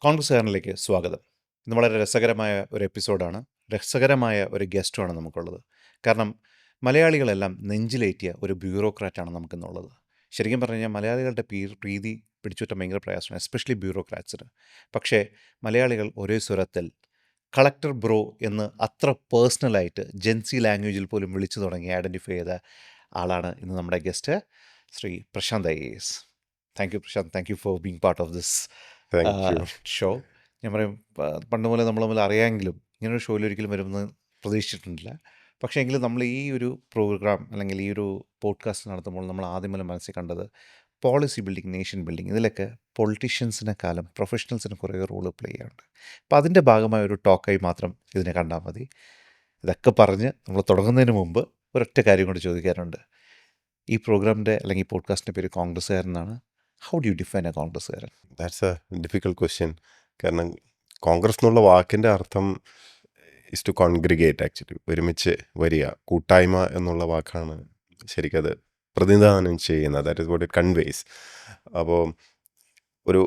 കോൺഗ്രസ്സുകാരനിലേക്ക് സ്വാഗതം. ഇന്ന് വളരെ രസകരമായ ഒരു എപ്പിസോഡാണ്. രസകരമായ ഒരു ഗസ്റ്റുമാണ് നമുക്കുള്ളത്. കാരണം മലയാളികളെല്ലാം നെഞ്ചിലേറ്റിയ ഒരു ബ്യൂറോക്രാറ്റാണ് നമുക്കിന്നുള്ളത്. ശരിക്കും പറഞ്ഞു കഴിഞ്ഞാൽ മലയാളികളുടെ പ്രീതി പിടിച്ചുപറ്റാൻ ഭയങ്കര പ്രയാസമാണ്, എസ്പെഷ്യലി ബ്യൂറോക്രാറ്റ്സിന്. പക്ഷേ മലയാളികൾ ഒരേ സ്വരത്തിൽ കളക്ടർ ബ്രോ എന്ന് അത്ര പേഴ്സണലായിട്ട് ജെൻസി ലാംഗ്വേജിൽ പോലും വിളിച്ചു തുടങ്ങി ഐഡൻറ്റിഫൈ ചെയ്ത ആളാണ് ഇന്ന് നമ്മുടെ guest, Shri Prashant IAS. Thank you Prashant, thank you for being part of this thank you. Show. ഞാൻ പറയും, പണ്ട് മുതലേ നമ്മൾ തമ്മിൽ അറിയാമെങ്കിലും ഇങ്ങനൊരു ഷോയിൽ ഒരിക്കലും വരുമെന്ന് പ്രതീക്ഷിച്ചിട്ടില്ല. പക്ഷേ എങ്കിലും നമ്മൾ ഈ ഒരു പ്രോഗ്രാം അല്ലെങ്കിൽ ഈ ഒരു പോഡ്കാസ്റ്റ് നടത്തുമ്പോൾ നമ്മൾ ആദ്യം മുതൽ മനസ്സിൽ കണ്ടത് പോളിസി ബിൽഡിംഗ്, നേഷൻ ബിൽഡിംഗ്, ഇതിലൊക്കെ പൊളിറ്റീഷ്യൻസിനെക്കാളും പ്രൊഫഷണൽസിന് കുറേ റോള് പ്ലേ ചെയ്യാറുണ്ട്. അപ്പോൾ അതിൻ്റെ ഭാഗമായ ഒരു ടോക്കായി മാത്രം ഇതിനെ കണ്ടാൽ മതി. ഇതൊക്കെ പറഞ്ഞ് നമ്മൾ തുടങ്ങുന്നതിന് മുമ്പ് ഒരൊറ്റ കാര്യം കൊണ്ട് ചോദിക്കാറുണ്ട്. ഈ പ്രോഗ്രാമിൻ്റെ അല്ലെങ്കിൽ ഈ പോഡ്കാസ്റ്റിൻ്റെ പേര് കോൺഗ്രസ്സുകാരനാണ്. How do you define a കോൺഗ്രസ്സുകാരൻ? That's a difficult question. കാരണം കോൺഗ്രസ് എന്നുള്ള വാക്കിൻ്റെ അർത്ഥം ഇസ് ടു കോൺഗ്രിഗേറ്റ്. ആക്ച്വലി ഒരുമിച്ച് വരിക, കൂട്ടായ്മ എന്നുള്ള വാക്കാണ് ശരിക്കത് പ്രതിനിധാനം ചെയ്യുന്നത്. That is what it conveys. അപ്പോൾ ഒരു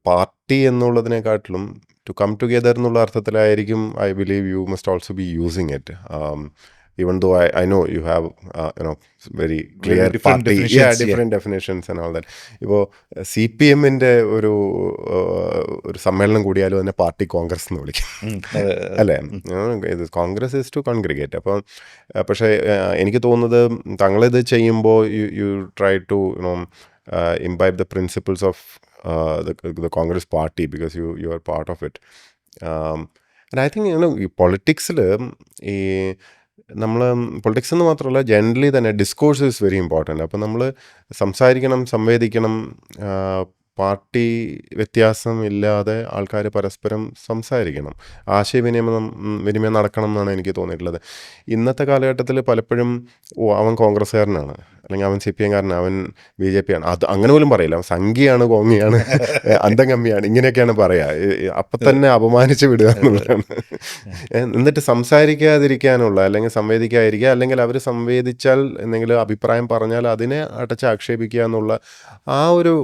പാർട്ടി എന്നുള്ളതിനെക്കാട്ടിലും ടു കം ടുഗെദർ എന്നുള്ള അർത്ഥത്തിലായിരിക്കും I believe you must also be using it. Even though I know you have very clear different party, definitions, different definitions and all that. ഇപ്പോൾ CPM-ന്റെ ഒരു സമ്മേളനം കൂടിയാലും അതിനെ പാർട്ടി കോൺഗ്രസ് എന്ന് വിളിക്കും, അല്ലേ? ഇത് കോൺഗ്രസ് ഇസ് ടു കോൺഗ്രിഗേറ്റ്. അപ്പം പക്ഷേ എനിക്ക് തോന്നുന്നത് താങ്കളിത് ചെയ്യുമ്പോൾ you try to imbibe the principles of the Congress party because you are part of it. And I think ഈ പൊളിറ്റിക്സിൽ ഈ നമ്മൾ പൊളിറ്റിക്സ് എന്ന് മാത്രമല്ല ജനറലി തന്നെ ഡിസ്കോഴ്സ് ഈസ് വെരി ഇമ്പോർട്ടൻറ്റ്. അപ്പോൾ നമ്മൾ സംസാരിക്കണം, സംവേദിക്കണം, പാർട്ടി വ്യത്യാസം ഇല്ലാതെ ആൾക്കാർ പരസ്പരം സംസാരിക്കണം, വിനിമയം നടക്കണം എന്നാണ് എനിക്ക് തോന്നിയിട്ടുള്ളത്. ഇന്നത്തെ കാലഘട്ടത്തിൽ പലപ്പോഴും അവൻ കോൺഗ്രസ്സുകാരനാണ്, അല്ലെങ്കിൽ അവൻ CPM കാരനാണ്, അവൻ BJP ആണ്, അത് അങ്ങനെ പോലും പറയില്ല, അവൻ സംഘിയാണ്, കോങ്ങിയാണ്, അന്തംകമ്മിയാണ്, ഇങ്ങനെയൊക്കെയാണ് പറയുക. അപ്പം തന്നെ അപമാനിച്ച് വിടുക എന്നുള്ളതാണ്. എന്നിട്ട് സംസാരിക്കാതിരിക്കാനുള്ള, അല്ലെങ്കിൽ സംവേദിക്കാതിരിക്കുക, അല്ലെങ്കിൽ അവർ സംവേദിച്ചാൽ എന്തെങ്കിലും അഭിപ്രായം പറഞ്ഞാൽ അതിനെ അടച്ച് ആക്ഷേപിക്കുക എന്നുള്ള ആ ഒരു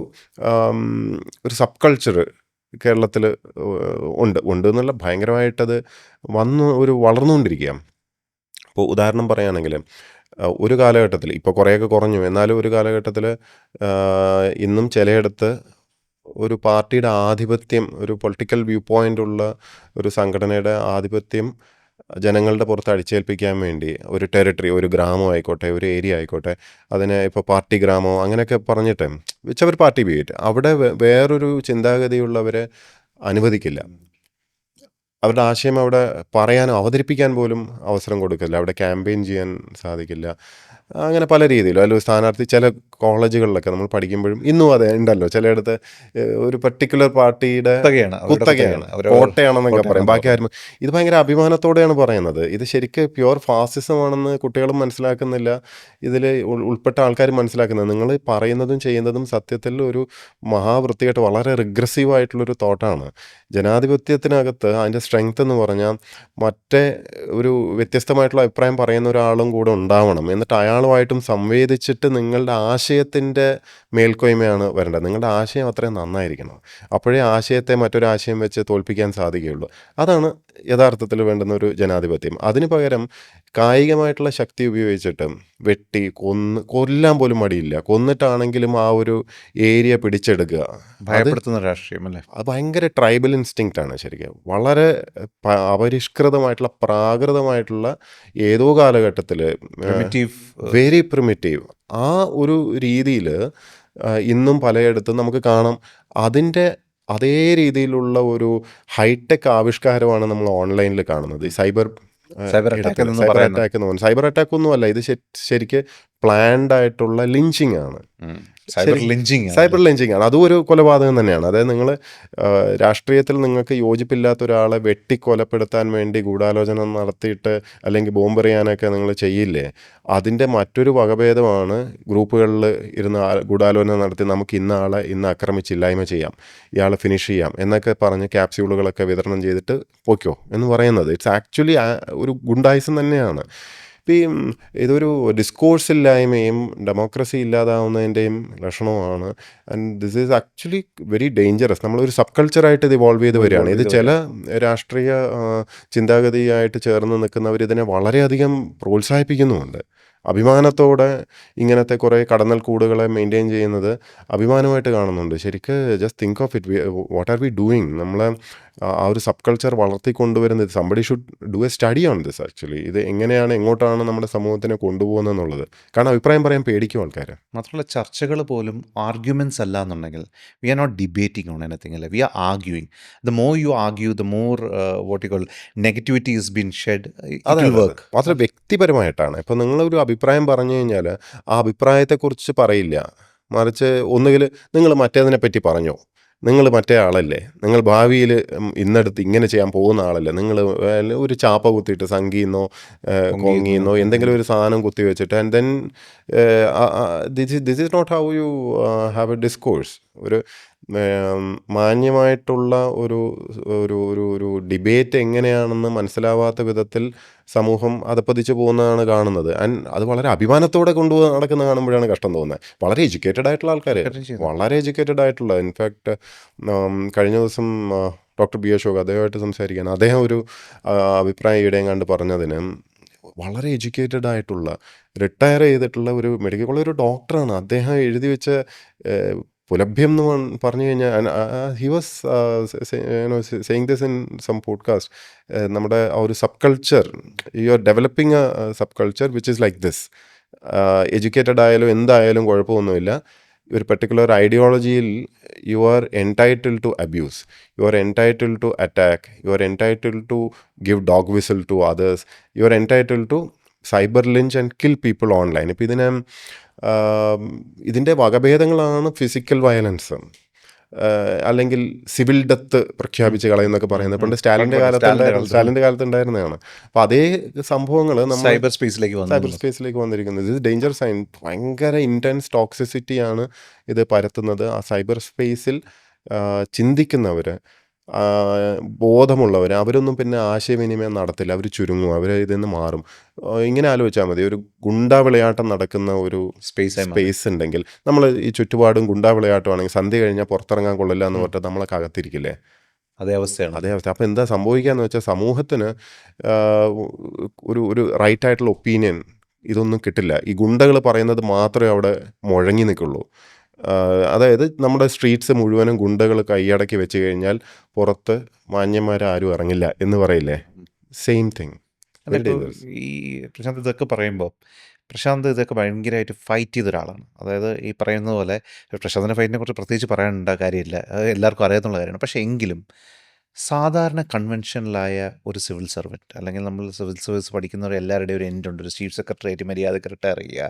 സബ് കൾച്ചർ കേരളത്തിൽ ഉണ്ട് എന്നുള്ള ഭയങ്കരമായിട്ടത് വളർന്നുകൊണ്ടിരിക്കുക. ഇപ്പോൾ ഉദാഹരണം പറയുകയാണെങ്കിൽ ഒരു കാലഘട്ടത്തിൽ, ഇപ്പോൾ കുറേയൊക്കെ കുറഞ്ഞു, എന്നാലും ഒരു കാലഘട്ടത്തിൽ ഇന്നും ചിലയിടത്ത് ഒരു പാർട്ടിയുടെ ആധിപത്യം, ഒരു പൊളിറ്റിക്കൽ വ്യൂ പോയിൻ്റ് ഉള്ള ഒരു സംഘടനയുടെ ആധിപത്യം ജനങ്ങളുടെ പുറത്ത് അടിച്ചേൽപ്പിക്കാൻ വേണ്ടി ഒരു ടെറിട്ടറി, ഒരു ഗ്രാമം ആയിക്കോട്ടെ, ഒരു ഏരിയ ആയിക്കോട്ടെ, അതിനെ ഇപ്പോൾ പാർട്ടി ഗ്രാമോ അങ്ങനെയൊക്കെ പറഞ്ഞിട്ട് വെച്ചവർ പാർട്ടി ഉപയോഗിച്ച് അവിടെ വേറൊരു ചിന്താഗതിയുള്ളവരെ അനുവദിക്കില്ല. അവരുടെ ആശയം അവിടെ പറയാനോ അവതരിപ്പിക്കാൻ പോലും അവസരം കൊടുക്കില്ല, അവിടെ ക്യാമ്പയിൻ ചെയ്യാൻ സാധിക്കില്ല. അങ്ങനെ പല രീതിയിലും അതിൽ സ്ഥാനാർത്ഥി, ചില കോളേജുകളിലൊക്കെ നമ്മൾ പഠിക്കുമ്പോഴും ഇന്നും അതെ ഉണ്ടല്ലോ, ചിലയിടത്ത് ഒരു പർട്ടിക്കുലർ പാർട്ടിയുടെ കുത്തകയാണ്, കോട്ടയാണെന്നൊക്കെ പറയും. ബാക്കി ആരും ഇത് ഭയങ്കര അഭിമാനത്തോടെയാണ് പറയുന്നത്. ഇത് ശരിക്കും പ്യുവർ ഫാസിസമാണെന്ന് കുട്ടികളും മനസ്സിലാക്കുന്നില്ല, ഇതിൽ ഉൾപ്പെട്ട ആൾക്കാർ മനസ്സിലാക്കുന്നത്. നിങ്ങൾ പറയുന്നതും ചെയ്യുന്നതും സത്യത്തിൽ ഒരു മഹാവൃത്തിയായിട്ട് വളരെ റിഗ്രസീവായിട്ടുള്ളൊരു തോട്ടാണ്. ജനാധിപത്യത്തിനകത്ത് അതിൻ്റെ സ്ട്രെങ്ത് എന്ന് പറഞ്ഞാൽ മറ്റേ ഒരു വ്യത്യസ്തമായിട്ടുള്ള അഭിപ്രായം പറയുന്ന ഒരാളും കൂടെ ഉണ്ടാവണം. എന്നിട്ട് അയാളുമായിട്ടും സംവേദിച്ചിട്ട് നിങ്ങളുടെ ആശയത്തിൻ്റെ മേൽക്കോയ്മയാണ് വരേണ്ടത്. നിങ്ങളുടെ ആശയം അത്രയും നന്നായിരിക്കണം. അപ്പോഴേ ആശയത്തെ മറ്റൊരു ആശയം വെച്ച് തോൽപ്പിക്കാൻ സാധിക്കുകയുള്ളൂ. അതാണ് യഥാർത്ഥത്തിൽ വേണ്ടുന്ന ഒരു ജനാധിപത്യം. അതിന് പകരം കായികമായിട്ടുള്ള ശക്തി ഉപയോഗിച്ചിട്ട് വെട്ടി കൊല്ലാൻ പോലും മടിയില്ല, കൊന്നിട്ടാണെങ്കിലും ആ ഒരു ഏരിയ പിടിച്ചെടുക്കുക, ഭയപ്പെടുത്തുന്ന രാഷ്ട്രീയം അല്ലേ? അത് ഭയങ്കര ട്രൈബൽ ഇൻസ്റ്റിങ്ക്റ്റ് ആണ് ശരിക്കും. വളരെ അപരിഷ്കൃതമായിട്ടുള്ള, പ്രാകൃതമായിട്ടുള്ള ഏതോ കാലഘട്ടത്തിൽ വെരി പ്രിമിറ്റീവ് ആ ഒരു രീതിയിൽ ഇന്നും പലയിടത്തും നമുക്ക് കാണാം. അതിൻ്റെ അതേ രീതിയിലുള്ള ഒരു ഹൈടെക് ആവിഷ്കാരമാണ് നമ്മൾ ഓൺലൈനിൽ കാണുന്നത്. സൈബർ അറ്റാക്ക് ഒന്നും അല്ല, ഇത് ശരിക്ക് പ്ലാൻഡ് ആയിട്ടുള്ള ലിഞ്ചിങ് ആണ്. സൈബർ ലിഞ്ചിങ് ആണ്. അതും ഒരു കൊലപാതകം തന്നെയാണ്. അതായത് നിങ്ങൾ രാഷ്ട്രീയത്തിൽ നിങ്ങൾക്ക് യോജിപ്പില്ലാത്ത ഒരാളെ വെട്ടിക്കൊലപ്പെടുത്താൻ വേണ്ടി ഗൂഢാലോചന നടത്തിയിട്ട് അല്ലെങ്കിൽ ബോംബെറിയാനൊക്കെ നിങ്ങൾ ചെയ്യില്ലേ, അതിൻ്റെ മറ്റൊരു വകഭേദമാണ് ഗ്രൂപ്പുകളിൽ ഇരുന്ന് ഗൂഢാലോചന നടത്തി നമുക്ക് ഇന്ന ആക്രമിച്ചില്ലായ്മ ചെയ്യാം, ഇയാളെ ഫിനിഷ് ചെയ്യാം എന്നൊക്കെ പറഞ്ഞ് ക്യാപ്സ്യൂളുകളൊക്കെ വിതരണം ചെയ്തിട്ട് പൊയ്ക്കോ എന്ന് പറയുന്നത്. ഇറ്റ്സ് ആക്ച്വലി ഒരു ഗുണ്ടായിസം തന്നെയാണ്. ഇപ്പം ഇതൊരു ഡിസ്കോഴ്സില്ലായ്മയും ഡെമോക്രസി ഇല്ലാതാവുന്നതിൻ്റെയും ലക്ഷണമാണ്. And this is actually very dangerous. നമ്മളൊരു സബ് കൾച്ചറായിട്ട് ഇത് ഇവോൾവ് ചെയ്ത് വരികയാണ്. ഇത് ചില രാഷ്ട്രീയ ചിന്താഗതിയായിട്ട് ചേർന്ന് നിൽക്കുന്നവർ ഇതിനെ വളരെയധികം പ്രോത്സാഹിപ്പിക്കുന്നുമുണ്ട്. അഭിമാനത്തോടെ ഇങ്ങനത്തെ കുറേ കടന്നൽ കൂടുകളെ മെയിൻറ്റെയിൻ ചെയ്യുന്നത് അഭിമാനമായിട്ട് കാണുന്നുണ്ട്. ശരിക്ക് just think of it, what are we doing? നമ്മളെ ആ ഒരു സബ് കൾച്ചർ വളർത്തിക്കൊണ്ടുവരുന്നത് somebody should do a study on this actually. ഇത് എങ്ങനെയാണ്, എങ്ങോട്ടാണ് നമ്മുടെ സമൂഹത്തിനെ കൊണ്ടുപോകുന്നത് എന്നുള്ളത്. കാരണം അഭിപ്രായം പറയാൻ പേടിക്കും ആൾക്കാർ. മാത്രമല്ല ചർച്ചകൾ പോലും ആർഗ്യുമെൻറ്റ്സ് അല്ല എന്നുണ്ടെങ്കിൽ we are not debating on anything അല്ലേ, we are arguing. The more you argue the more what you call negativity is been shed. അതെ, മാത്രം വ്യക്തിപരമായിട്ടാണ്. ഇപ്പം നിങ്ങളൊരു അഭിപ്രായം പറഞ്ഞു കഴിഞ്ഞാൽ ആ അഭിപ്രായത്തെക്കുറിച്ച് പറയില്ല, മറിച്ച് ഒന്നുകിൽ നിങ്ങൾ മറ്റേതിനെ പറ്റി പറഞ്ഞോ, നിങ്ങൾ മറ്റേ ആളല്ലേ, നിങ്ങൾ ഭാവിയിൽ ഇന്നടുത്ത് ഇങ്ങനെ ചെയ്യാൻ പോകുന്ന ആളല്ലേ, നിങ്ങൾ ഒരു ചാപ്പ കുത്തിയിട്ട് സംഗീന്നോ കൊങ്ങിന്നോ എന്തെങ്കിലും ഒരു സാധനം കുത്തി വെച്ചിട്ട് and then this is not how you have a discourse. ഒരു മാന്യമായിട്ടുള്ള ഒരു ഒരു ഒരു ഒരു ഡിബേറ്റ് എങ്ങനെയാണെന്ന് മനസ്സിലാവാത്ത വിധത്തിൽ സമൂഹം അതപ്പതിച്ച് പോകുന്നതാണ് കാണുന്നത്. ആൻഡ് അത് വളരെ അഭിമാനത്തോടെ കൊണ്ടുപോയി നടക്കുന്ന കാണുമ്പോഴാണ് കഷ്ടം തോന്നുന്നത്. വളരെ എഡ്യൂക്കേറ്റഡ് ആയിട്ടുള്ള ആൾക്കാർ, വളരെ എഡ്യൂക്കേറ്റഡ് ആയിട്ടുള്ള, ഇൻഫാക്റ്റ് കഴിഞ്ഞ ദിവസം ഡോക്ടർ ബി അശോക് അദ്ദേഹമായിട്ട് സംസാരിക്കാൻ, അദ്ദേഹം ഒരു അഭിപ്രായം ഈയിടെയും കണ്ട് പറഞ്ഞതിന്, വളരെ എഡ്യൂക്കേറ്റഡ് ആയിട്ടുള്ള റിട്ടയർ ചെയ്തിട്ടുള്ള ഒരു മെഡിക്കൽ കോളേജ് ഒരു ഡോക്ടറാണ്. അദ്ദേഹം എഴുതി വെച്ച പുലഭ്യം എന്ന് പറഞ്ഞു കഴിഞ്ഞാൽ he was saying this in some podcast. നമ്മുടെ ആ ഒരു subculture, you are developing a subculture which is like this. Educated ആയാലും എന്തായാലും കുഴപ്പമൊന്നുമില്ല, ഒരു പെർട്ടിക്കുലർ ഐഡിയോളജിയിൽ you are entitled to abuse, you are entitled to attack, you are entitled to give dog whistle to others, you are entitled to cyber lynch and kill people online. ഇപ്പോൾ ഇതിൻ്റെ വകഭേദങ്ങളാണ് physical violence, അല്ലെങ്കിൽ civil death പ്രഖ്യാപിച്ച് കളയുന്നൊക്കെ പറയുന്നത്. പണ്ട് സ്റ്റാലിൻ്റെ കാലത്ത് ഉണ്ടായിരുന്നതാണ്. അപ്പോൾ അതേ സംഭവങ്ങൾ നമ്മൾ സൈബർ സ്പേസിലേക്ക് വന്നിരിക്കുന്നത്. ഇത് ഡേഞ്ചർ സൈൻ, ഭയങ്കര ഇൻറ്റൻസ് ടോക്സിസിറ്റിയാണ് ഇത് പരത്തുന്നത്. ആ സൈബർ സ്പേസിൽ ചിന്തിക്കുന്നവർ, ബോധമുള്ളവർ, അവരൊന്നും പിന്നെ ആശയവിനിമയം നടത്തില്ല, അവർ ചുരുങ്ങും, അവർ ഇതിൽ നിന്ന് മാറും. ഇങ്ങനെ ആലോചിച്ചാൽ മതി, ഒരു ഗുണ്ടാ വിളയാട്ടം നടക്കുന്ന ഒരു സ്പേസ് ഉണ്ടെങ്കിൽ, നമ്മൾ ഈ ചുറ്റുപാടും ഗുണ്ടാ വിളയാട്ടമാണെങ്കിൽ സന്ധ്യ കഴിഞ്ഞാൽ പുറത്തിറങ്ങാൻ കൊള്ളില്ല എന്ന് പറഞ്ഞിട്ട് നമ്മളൊക്കെ അകത്തിരിക്കില്ലേ? അതേ അവസ്ഥ. അപ്പോൾ എന്താ സംഭവിക്കാന്ന് വെച്ചാൽ സമൂഹത്തിന് ഒരു റൈറ്റ് ആയിട്ടുള്ള ഒപ്പീനിയൻ ഇതൊന്നും കിട്ടില്ല. ഈ ഗുണ്ടകൾ പറയുന്നത് മാത്രമേ അവിടെ മുഴങ്ങി നിൽക്കുള്ളൂ. അതായത് നമ്മുടെ സ്ട്രീറ്റ്സ് മുഴുവനും ഗുണ്ടകൾ കൈയടക്കി വെച്ച് കഴിഞ്ഞാൽ പുറത്ത് മാന്യന്മാരാരും ഇറങ്ങില്ല എന്ന് പറയില്ലേ? Same thing. ഈ പ്രശാന്ത് ഇതൊക്കെ പറയുമ്പോൾ പ്രശാന്ത് ഇതൊക്കെ ഭയങ്കരമായിട്ട് ഫൈറ്റ് ചെയ്ത ഒരാളാണ്. അതായത് ഈ പറയുന്നത് പോലെ പ്രശാന്തിൻ്റെ ഫൈറ്റിനെ കുറിച്ച് പ്രത്യേകിച്ച് പറയാനുണ്ട കാര്യമില്ല, അത് എല്ലാവർക്കും അറിയാത്തുള്ള കാര്യമാണ്. പക്ഷേ എങ്കിലും സാധാരണ കൺവെൻഷനലായ ഒരു സിവിൽ സർവൻറ്റ്, അല്ലെങ്കിൽ നമ്മൾ സിവിൽ സർവീസ് പഠിക്കുന്നവർ എല്ലാവരുടെയും ഒരു എൻഡ് ഉണ്ട്. ഒരു ചീഫ് സെക്രട്ടറിയായിട്ട് മര്യാദയ്ക്ക് റിട്ടയർ ചെയ്യുക,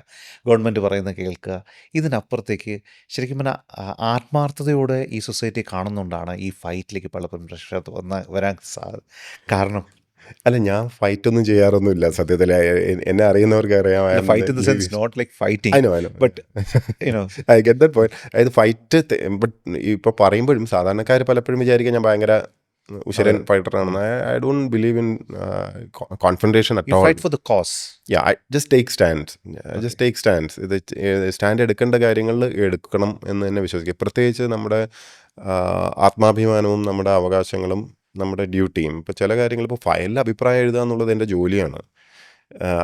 ഗവൺമെൻറ് പറയുന്നത് കേൾക്കുക. ഇതിനപ്പുറത്തേക്ക് ശരിക്കും പറഞ്ഞാൽ ആത്മാർത്ഥതയോടെ ഈ സൊസൈറ്റി കാണുന്നതുകൊണ്ടാണ് ഈ ഫൈറ്റിലേക്ക് പലപ്പോഴും പ്രശ്നം വരാൻ കാരണം. അല്ല, ഞാൻ ഫൈറ്റ് ഒന്നും ചെയ്യാറൊന്നുമില്ല സത്യത്തിൽ. എന്നെ അറിയുന്നവർക്ക് അറിയാം. Fight in the sense not like fighting, but I get that point. അതായത് ഫൈറ്റ്, ബട്ട് ഇപ്പോൾ പറയുമ്പോഴും സാധാരണക്കാർ പലപ്പോഴും വിചാരിക്കാൻ ഞാൻ ഭയങ്കര ഉശരൻ ഫൈറ്ററാണെന്ന്. I don't believe in confrontation at all. Fight for the cause. I just take stands. ഇത് സ്റ്റാൻഡ് എടുക്കേണ്ട കാര്യങ്ങളിൽ എടുക്കണം എന്ന് തന്നെ വിശ്വസിക്കുക. പ്രത്യേകിച്ച് നമ്മുടെ ആത്മാഭിമാനവും നമ്മുടെ അവകാശങ്ങളും നമ്മുടെ ഡ്യൂട്ടിയും. ഇപ്പോൾ ചില കാര്യങ്ങൾ, ഇപ്പോൾ ഫയലിൽ അഭിപ്രായം എഴുതുക എന്നുള്ളത് എൻ്റെ ജോലിയാണ്.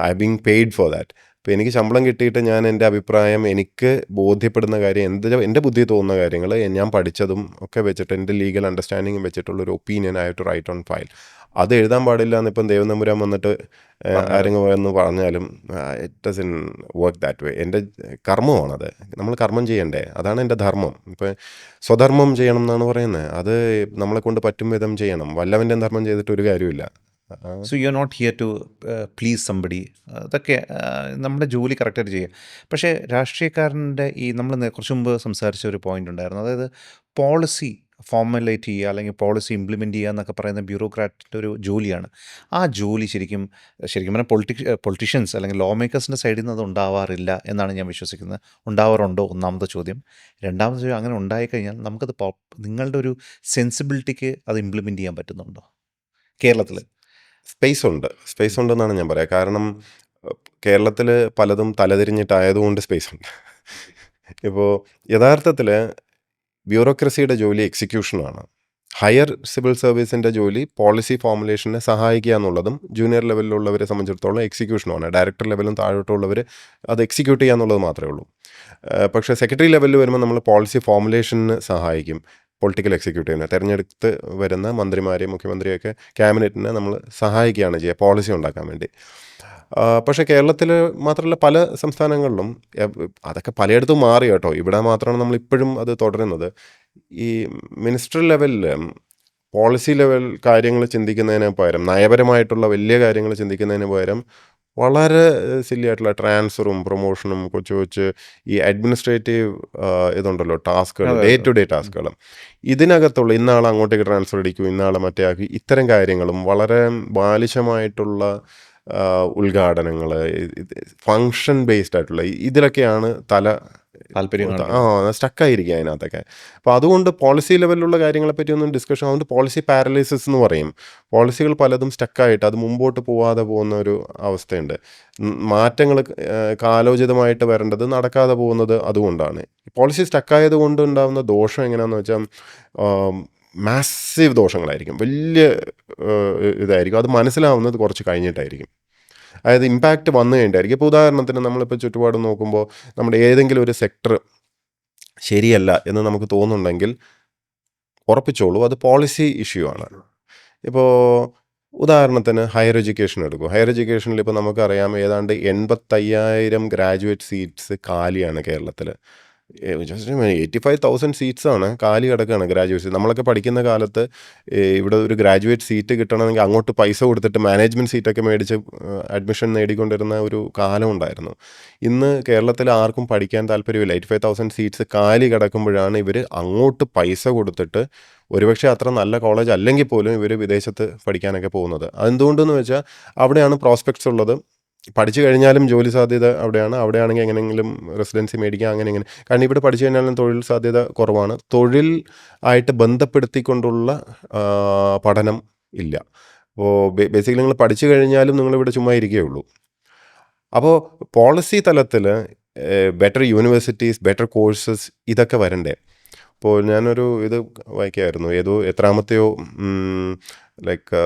I being paid for that. ഇപ്പോൾ എനിക്ക് ശമ്പളം കിട്ടിയിട്ട് ഞാൻ എൻ്റെ അഭിപ്രായം, എനിക്ക് ബോധ്യപ്പെടുന്ന കാര്യം, എൻ്റെ ബുദ്ധി തോന്നുന്ന കാര്യങ്ങൾ, ഞാൻ പഠിച്ചതും ഒക്കെ വെച്ചിട്ട്, എൻ്റെ ലീഗൽ അണ്ടർസ്റ്റാൻഡിങ്ങും വെച്ചിട്ടുള്ളൊരു ഒപ്പീനിയൻ ആയി ടു റൈറ്റ് ഓൺ ഫയൽ. അത് എഴുതാൻ പാടില്ല എന്നിപ്പം ദേവനമ്പുരാൻ വന്നിട്ട് ആരെങ്കിലും എന്ന് പറഞ്ഞാലും it doesn't work that way. എൻ്റെ കർമ്മമാണത്, നമ്മൾ കർമ്മം ചെയ്യണ്ടേ, അതാണ് എൻ്റെ ധർമ്മം. ഇപ്പം സ്വധർമ്മം ചെയ്യണം എന്നാണ് പറയുന്നത്. അത് നമ്മളെ കൊണ്ട് പറ്റും വിധം ചെയ്യണം. വല്ലവൻ്റെ ധർമ്മം ചെയ്തിട്ട് ഒരു കാര്യമില്ല. So you are not here to please somebody. അതൊക്കെ നമ്മുടെ ജോലി കറക്റ്റായിട്ട് ചെയ്യുക. പക്ഷേ രാഷ്ട്രീയക്കാരൻ്റെ ഈ നമ്മൾ കുറച്ച് മുമ്പ് സംസാരിച്ച ഒരു പോയിൻ്റ് ഉണ്ടായിരുന്നു, അതായത് പോളിസി ഫോർമുലേറ്റ് ചെയ്യുക അല്ലെങ്കിൽ പോളിസി ഇംപ്ലിമെൻറ്റ് ചെയ്യുക എന്നൊക്കെ പറയുന്ന ബ്യൂറോക്രാറ്റിൻ്റെ ഒരു ജോലിയാണ്. ആ ജോലി ശരിക്കും പറഞ്ഞാൽ പൊളിറ്റീഷ്യൻസ് അല്ലെങ്കിൽ ലോ മേക്കേഴ്സിൻ്റെ സൈഡിൽ നിന്ന് അത് ഉണ്ടാവാറില്ല എന്നാണ് ഞാൻ വിശ്വസിക്കുന്നത്. ഉണ്ടാവാറുണ്ടോ? ഒന്നാമത്തെ ചോദ്യം. രണ്ടാമത്തെ ചോദ്യം, അങ്ങനെ ഉണ്ടായിക്കഴിഞ്ഞാൽ നമുക്കത് നിങ്ങളുടെ ഒരു സെൻസിബിലിറ്റിക്ക് അത് ഇംപ്ലിമെൻറ്റ് ചെയ്യാൻ പറ്റുന്നുണ്ടോ കേരളത്തിൽ? സ്പേസ് ഉണ്ടെന്നാണ് ഞാൻ പറയുക. കാരണം കേരളത്തിൽ പലതും തലതിരിഞ്ഞിട്ടായതുകൊണ്ട് സ്പേസ് ഉണ്ട്. ഇപ്പോൾ യഥാർത്ഥത്തിൽ ബ്യൂറോക്രസിയുടെ ജോലി എക്സിക്യൂഷനാണ്. ഹയർ സിവിൽ സർവീസിൻ്റെ ജോലി പോളിസി ഫോർമുലേഷനെ സഹായിക്കുക എന്നുള്ളതും ജൂനിയർ ലെവലിലുള്ളവരെ സംബന്ധിച്ചിടത്തോളം എക്സിക്യൂഷനുമാണ്. ഡയറക്ടർ ലെവലും താഴോട്ടുള്ളവർ അത് എക്സിക്യൂട്ട് ചെയ്യുക എന്നുള്ളത് മാത്രമേ ഉള്ളൂ. പക്ഷേ സെക്രട്ടറി ലെവലിൽ വരുമ്പോൾ നമ്മൾ പോളിസി ഫോർമുലേഷന് സഹായിക്കും. പൊളിറ്റിക്കൽ എക്സിക്യൂട്ടീവിനെ തിരഞ്ഞെടുത്ത് വരുന്ന മന്ത്രിമാരെയും മുഖ്യമന്ത്രിയൊക്കെ ക്യാബിനറ്റിനെ നമ്മൾ സഹായിക്കുകയാണ് ചെയ്യുക പോളിസി ഉണ്ടാക്കാൻ വേണ്ടി. പക്ഷേ കേരളത്തിൽ മാത്രമല്ല പല സംസ്ഥാനങ്ങളിലും അതൊക്കെ പലയിടത്തും മാറി കേട്ടോ. ഇവിടെ മാത്രമാണ് നമ്മളിപ്പോഴും അത് തുടരുന്നത്. ഈ മിനിസ്റ്റർ ലെവലിൽ പോളിസി ലെവൽ കാര്യങ്ങൾ ചിന്തിക്കുന്നതിന് പകരം, നയപരമായിട്ടുള്ള വലിയ കാര്യങ്ങൾ ചിന്തിക്കുന്നതിന് പകരം വളരെ സില്ലി ആയിട്ടുള്ള ട്രാൻസ്ഫറും പ്രൊമോഷനും കൊച്ചു കൊച്ച് ഈ അഡ്മിനിസ്ട്രേറ്റീവ് ഇതുണ്ടല്ലോ ടാസ്കുകൾ, ഡേ ടു ഡേ ടാസ്കുകളും ഇതിനകത്തുള്ള ഇന്നാളെ അങ്ങോട്ടേക്ക് ട്രാൻസ്ഫർ അടിക്കും, ഇന്നാളെ മറ്റേ ആക്കി, ഇത്തരം കാര്യങ്ങളും വളരെ ബാലിശമായിട്ടുള്ള ഉദ്ഘാടനങ്ങൾ, ഫങ്ഷൻ ബേസ്ഡ് ആയിട്ടുള്ള ഇതിലൊക്കെയാണ് താല്പര്യം സ്റ്റക്കായിരിക്കുക അതിനകത്തൊക്കെ. അപ്പോൾ അതുകൊണ്ട് പോളിസി ലെവലിലുള്ള കാര്യങ്ങളെപ്പറ്റി ഒന്നും ഡിസ്കഷൻ, അതുകൊണ്ട് പോളിസി പാരലൈസിസ് എന്ന് പറയും. പോളിസികൾ പലതും സ്റ്റക്കായിട്ട് അത് മുമ്പോട്ട് പോവാതെ പോകുന്ന ഒരു അവസ്ഥയുണ്ട്. മാറ്റങ്ങൾ കാലോചിതമായിട്ട് വരേണ്ടത് നടക്കാതെ പോകുന്നത് അതുകൊണ്ടാണ്. പോളിസി സ്റ്റക്കായത് കൊണ്ട് ഉണ്ടാകുന്ന ദോഷം എങ്ങനെയാണെന്ന് വെച്ചാൽ മാസീവ് ദോഷങ്ങളായിരിക്കും, വലിയ ഇതായിരിക്കും. അത് മനസ്സിലാവുന്നത് കുറച്ച് കഴിഞ്ഞിട്ടായിരിക്കും. അതായത് ഇമ്പാക്റ്റ് വന്നു കഴിഞ്ഞിട്ടായിരിക്കും. ഇപ്പോൾ ഉദാഹരണത്തിന് നമ്മളിപ്പോൾ ചുറ്റുപാട് നോക്കുമ്പോൾ നമ്മുടെ ഏതെങ്കിലും ഒരു സെക്ടർ ശരിയല്ല എന്ന് നമുക്ക് തോന്നുന്നുണ്ടെങ്കിൽ ഉറപ്പിച്ചോളൂ അത് പോളിസി ഇഷ്യൂ ആണ്. ഇപ്പോൾ ഉദാഹരണത്തിന് ഹയർ എഡ്യൂക്കേഷൻ എടുക്കും. ഹയർ എഡ്യൂക്കേഷനിൽ ഇപ്പോൾ നമുക്കറിയാം ഏതാണ്ട് 85,000 ഗ്രാജുവേറ്റ് സീറ്റ്സ് കാലിയാണ് കേരളത്തിൽ. 85,000 സീറ്റ്സാണ് കാലി കിടക്കുകയാണ് ഗ്രാജുവേറ്റ്. നമ്മളൊക്കെ പഠിക്കുന്ന കാലത്ത് ഇവിടെ ഒരു ഗ്രാജുവേറ്റ് സീറ്റ് കിട്ടണമെങ്കിൽ അങ്ങോട്ട് പൈസ കൊടുത്തിട്ട് മാനേജ്മെൻറ്റ് സീറ്റൊക്കെ മേടിച്ച് അഡ്മിഷൻ നേടിക്കൊണ്ടിരുന്ന ഒരു കാലം ഉണ്ടായിരുന്നു. ഇന്ന് കേരളത്തിൽ ആർക്കും പഠിക്കാൻ താല്പര്യമില്ല. 85,000 സീറ്റ്സ് കാലി കിടക്കുമ്പോഴാണ് ഇവർ അങ്ങോട്ട് പൈസ കൊടുത്തിട്ട്, ഒരുപക്ഷെ അത്ര നല്ല കോളേജ് അല്ലെങ്കിൽ പോലും ഇവർ വിദേശത്ത് പഠിക്കാനൊക്കെ പോകുന്നത്. അതെന്തുകൊണ്ടെന്ന് വെച്ചാൽ അവിടെയാണ് പ്രോസ്പെക്ട്സ് ഉള്ളത്. പഠിച്ചു കഴിഞ്ഞാലും ജോലി സാധ്യത അവിടെയാണ്. അവിടെയാണെങ്കിൽ എങ്ങനെയെങ്കിലും റെസിഡൻസി മേടിക്കുക, അങ്ങനെ ഇങ്ങനെ. കാരണം ഇവിടെ പഠിച്ചു കഴിഞ്ഞാലും തൊഴിൽ സാധ്യത കുറവാണ്. തൊഴിൽ ആയിട്ട് ബന്ധപ്പെടുത്തിക്കൊണ്ടുള്ള പഠനം ഇല്ല. അപ്പോൾ ബേസിക്കലി നിങ്ങൾ പഠിച്ചു കഴിഞ്ഞാലും നിങ്ങളിവിടെ ചുമ്മാ ഇരിക്കുകയുള്ളൂ. അപ്പോൾ പോളിസി തലത്തിൽ ബെറ്റർ യൂണിവേഴ്സിറ്റീസ്, ബെറ്റർ കോഴ്സസ് ഇതൊക്കെ വരണ്ടേ. ഇപ്പോൾ ഞാനൊരു ഇത് വായിക്കായിരുന്നു, എത്രാമത്തെയോ ലൈക്ക്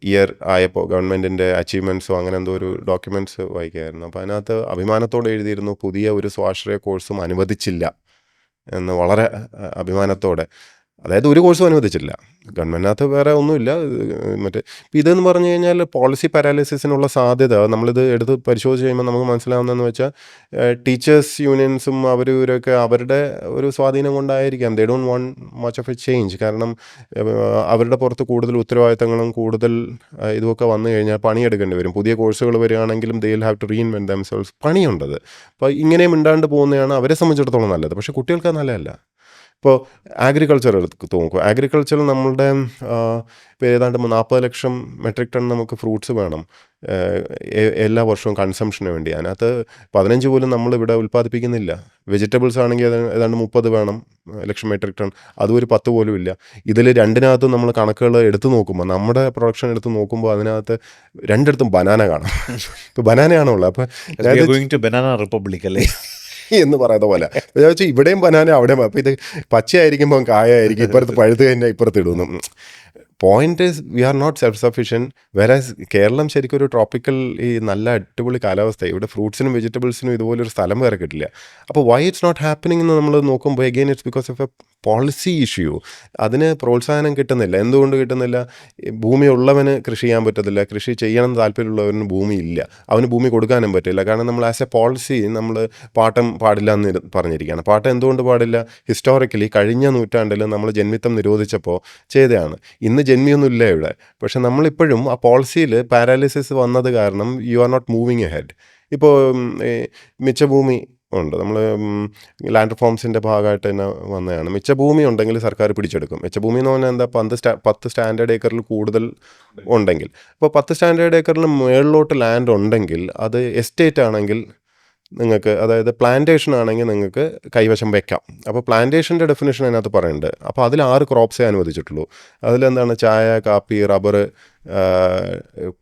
ഇയർ ആയപ്പോൾ ഗവൺമെൻറ്റിൻ്റെ അച്ചീവ്മെൻറ്റ്സോ അങ്ങനെ എന്തോ ഒരു ഡോക്യുമെൻറ്റ്സ് വായിക്കായിരുന്നു. അപ്പോൾ അതിനകത്ത് അഭിമാനത്തോടെ എഴുതിയിരുന്നു പുതിയ ഒരു സ്വാശ്രയ കോഴ്സും അനുവദിച്ചില്ല എന്ന്, വളരെ അഭിമാനത്തോടെ. അതായത് ഒരു കോഴ്സും അനുവദിച്ചില്ല. ഗവൺമെൻറ്റിനകത്ത് വേറെ ഒന്നുമില്ല. ഇതെന്ന് പറഞ്ഞു കഴിഞ്ഞാൽ പോളിസി പാരാലിസിസിനുള്ള സാധ്യത നമ്മളിത് എടുത്ത് പരിശോധിച്ച് കഴിയുമ്പോൾ നമുക്ക് മനസ്സിലാവുന്നതെന്ന് വെച്ചാൽ ടീച്ചേഴ്സ് യൂണിയൻസും ഇവരൊക്കെ അവരുടെ ഒരു സ്വാധീനം കൊണ്ടായിരിക്കാം. They don't want much of A change. കാരണം അവരുടെ പുറത്ത് കൂടുതൽ ഉത്തരവാദിത്തങ്ങളും കൂടുതൽ ഇതുമൊക്കെ വന്നു കഴിഞ്ഞാൽ പണിയെടുക്കേണ്ടി വരും. പുതിയ കോഴ്സുകൾ വരികയാണെങ്കിലും they will have to reinvent themselves. പണിയുണ്ടത്. അപ്പോൾ ഇങ്ങനെ മിണ്ടാണ്ട് പോകുന്നതാണ് അവരെ സംബന്ധിച്ചിടത്തോളം നല്ലത്. പക്ഷേ കുട്ടികൾക്ക് നല്ലതല്ല. ഇപ്പോൾ അഗ്രികൾച്ചർ എടുത്ത് നോക്കും. അഗ്രികൾച്ചറിൽ നമ്മളുടെ ഇപ്പോൾ ഏതാണ്ട് 40 ലക്ഷം മെട്രിക് ടൺ നമുക്ക് ഫ്രൂട്ട്സ് വേണം എല്ലാ വർഷവും കൺസംഷന് വേണ്ടി. അതിനകത്ത് 15 പോലും നമ്മളിവിടെ ഉൽപ്പാദിപ്പിക്കുന്നില്ല. വെജിറ്റബിൾസ് ആണെങ്കിൽ ഏതാണ്ട് 30 ലക്ഷം മെട്രിക് ടൺ, അതും ഒരു 10 പോലും ഇല്ല. ഇതിൽ രണ്ടിനകത്തും നമ്മൾ കണക്കുകൾ എടുത്ത് നോക്കുമ്പോൾ, നമ്മുടെ പ്രൊഡക്ഷൻ എടുത്ത് നോക്കുമ്പോൾ അതിനകത്ത് രണ്ടിടത്തും ബനാന കാണാം. ഇപ്പോൾ ബനാനയാണുള്ളത്. അപ്പോൾ ബനാന റിപ്പബ്ലിക് അല്ലേ എന്ന് പറയുന്ന പോലെ വെച്ചാൽ ഇവിടെയും ബനാന അവിടെയും. അപ്പോൾ ഇത് പച്ചയായിരിക്കുമ്പോൾ കായായിരിക്കും, ഇപ്പുറത്ത് പഴുത്ത് കഴിഞ്ഞാൽ ഇപ്പുറത്ത് ഇടുന്നു. Point is we are not self sufficient. Whereas Kerala ശരിക്കും ഒരു ട്രോപ്പിക്കൽ ഈ നല്ല അടിപൊളി കാലാവസ്ഥ. ഇവിടെ ഫ്രൂട്ട്സിനും വെജിറ്റബിൾസിനും ഇതുപോലൊരു സ്ഥലം വേറെ കിട്ടില്ല. അപ്പോൾ വൈ ഇറ്റ്സ് നോട്ട് ഹാപ്പനിങ് എന്ന് നമ്മൾ നോക്കുമ്പോൾ again it's because of A policy issue. അതിന് പ്രോത്സാഹനം കിട്ടുന്നില്ല. എന്തുകൊണ്ട് കിട്ടുന്നില്ല? ഭൂമി ഉള്ളവന് കൃഷി ചെയ്യാൻ പറ്റത്തില്ല, കൃഷി ചെയ്യണം താല്പര്യമുള്ളവന് ഭൂമി ഇല്ല, അവന് ഭൂമി കൊടുക്കാനും പറ്റില്ല. കാരണം നമ്മൾ ആസ് എ പോളിസി നമ്മൾ പാട്ടം പാടില്ല എന്ന് പറഞ്ഞിരിക്കുകയാണ്. പാട്ടം എന്തുകൊണ്ട് പാടില്ല? ഹിസ്റ്റോറിക്കലി കഴിഞ്ഞ നൂറ്റാണ്ടിൽ നമ്മൾ ജന്മിത്തം നിരോധിച്ചപ്പോൾ ചെയ്തതാണ്. ഇന്ന് ജന്മിയൊന്നുമില്ല ഇവിടെ. പക്ഷെ നമ്മളിപ്പോഴും ആ പോളിസിയിൽ പാരാലിസിസ് വന്നത് കാരണം you are not moving a head. ഇപ്പോൾ മിച്ചഭൂമി ഉണ്ട്. നമ്മൾ ലാൻഡ് റിഫോംസിൻ്റെ ഭാഗമായിട്ട് തന്നെ വന്നതാണ്. മിച്ചഭൂമി ഉണ്ടെങ്കിൽ സർക്കാർ പിടിച്ചെടുക്കും. മിച്ചഭൂമി എന്ന് പറഞ്ഞാൽ എന്താ? 10 സ്റ്റാൻഡേർഡ് ഏക്കറിൽ കൂടുതൽ ഉണ്ടെങ്കിൽ. അപ്പോൾ 10 സ്റ്റാൻഡേർഡ് ഏക്കറിൽ മുകളിലോട്ട് ലാൻഡ് ഉണ്ടെങ്കിൽ അത് എസ്റ്റേറ്റ് ആണെങ്കിൽ നിങ്ങൾക്ക്, അതായത് പ്ലാന്റേഷൻ ആണെങ്കിൽ നിങ്ങൾക്ക് കൈവശം വെക്കാം. അപ്പോൾ പ്ലാന്റേഷൻ്റെ ഡെഫിനേഷൻ അതിനകത്ത് പറയുന്നുണ്ട്. അപ്പോൾ അതിൽ 6 ക്രോപ്സേ അനുവദിച്ചിട്ടുള്ളൂ. അതിലെന്താണ്? ചായ, കാപ്പി, റബ്ബർ,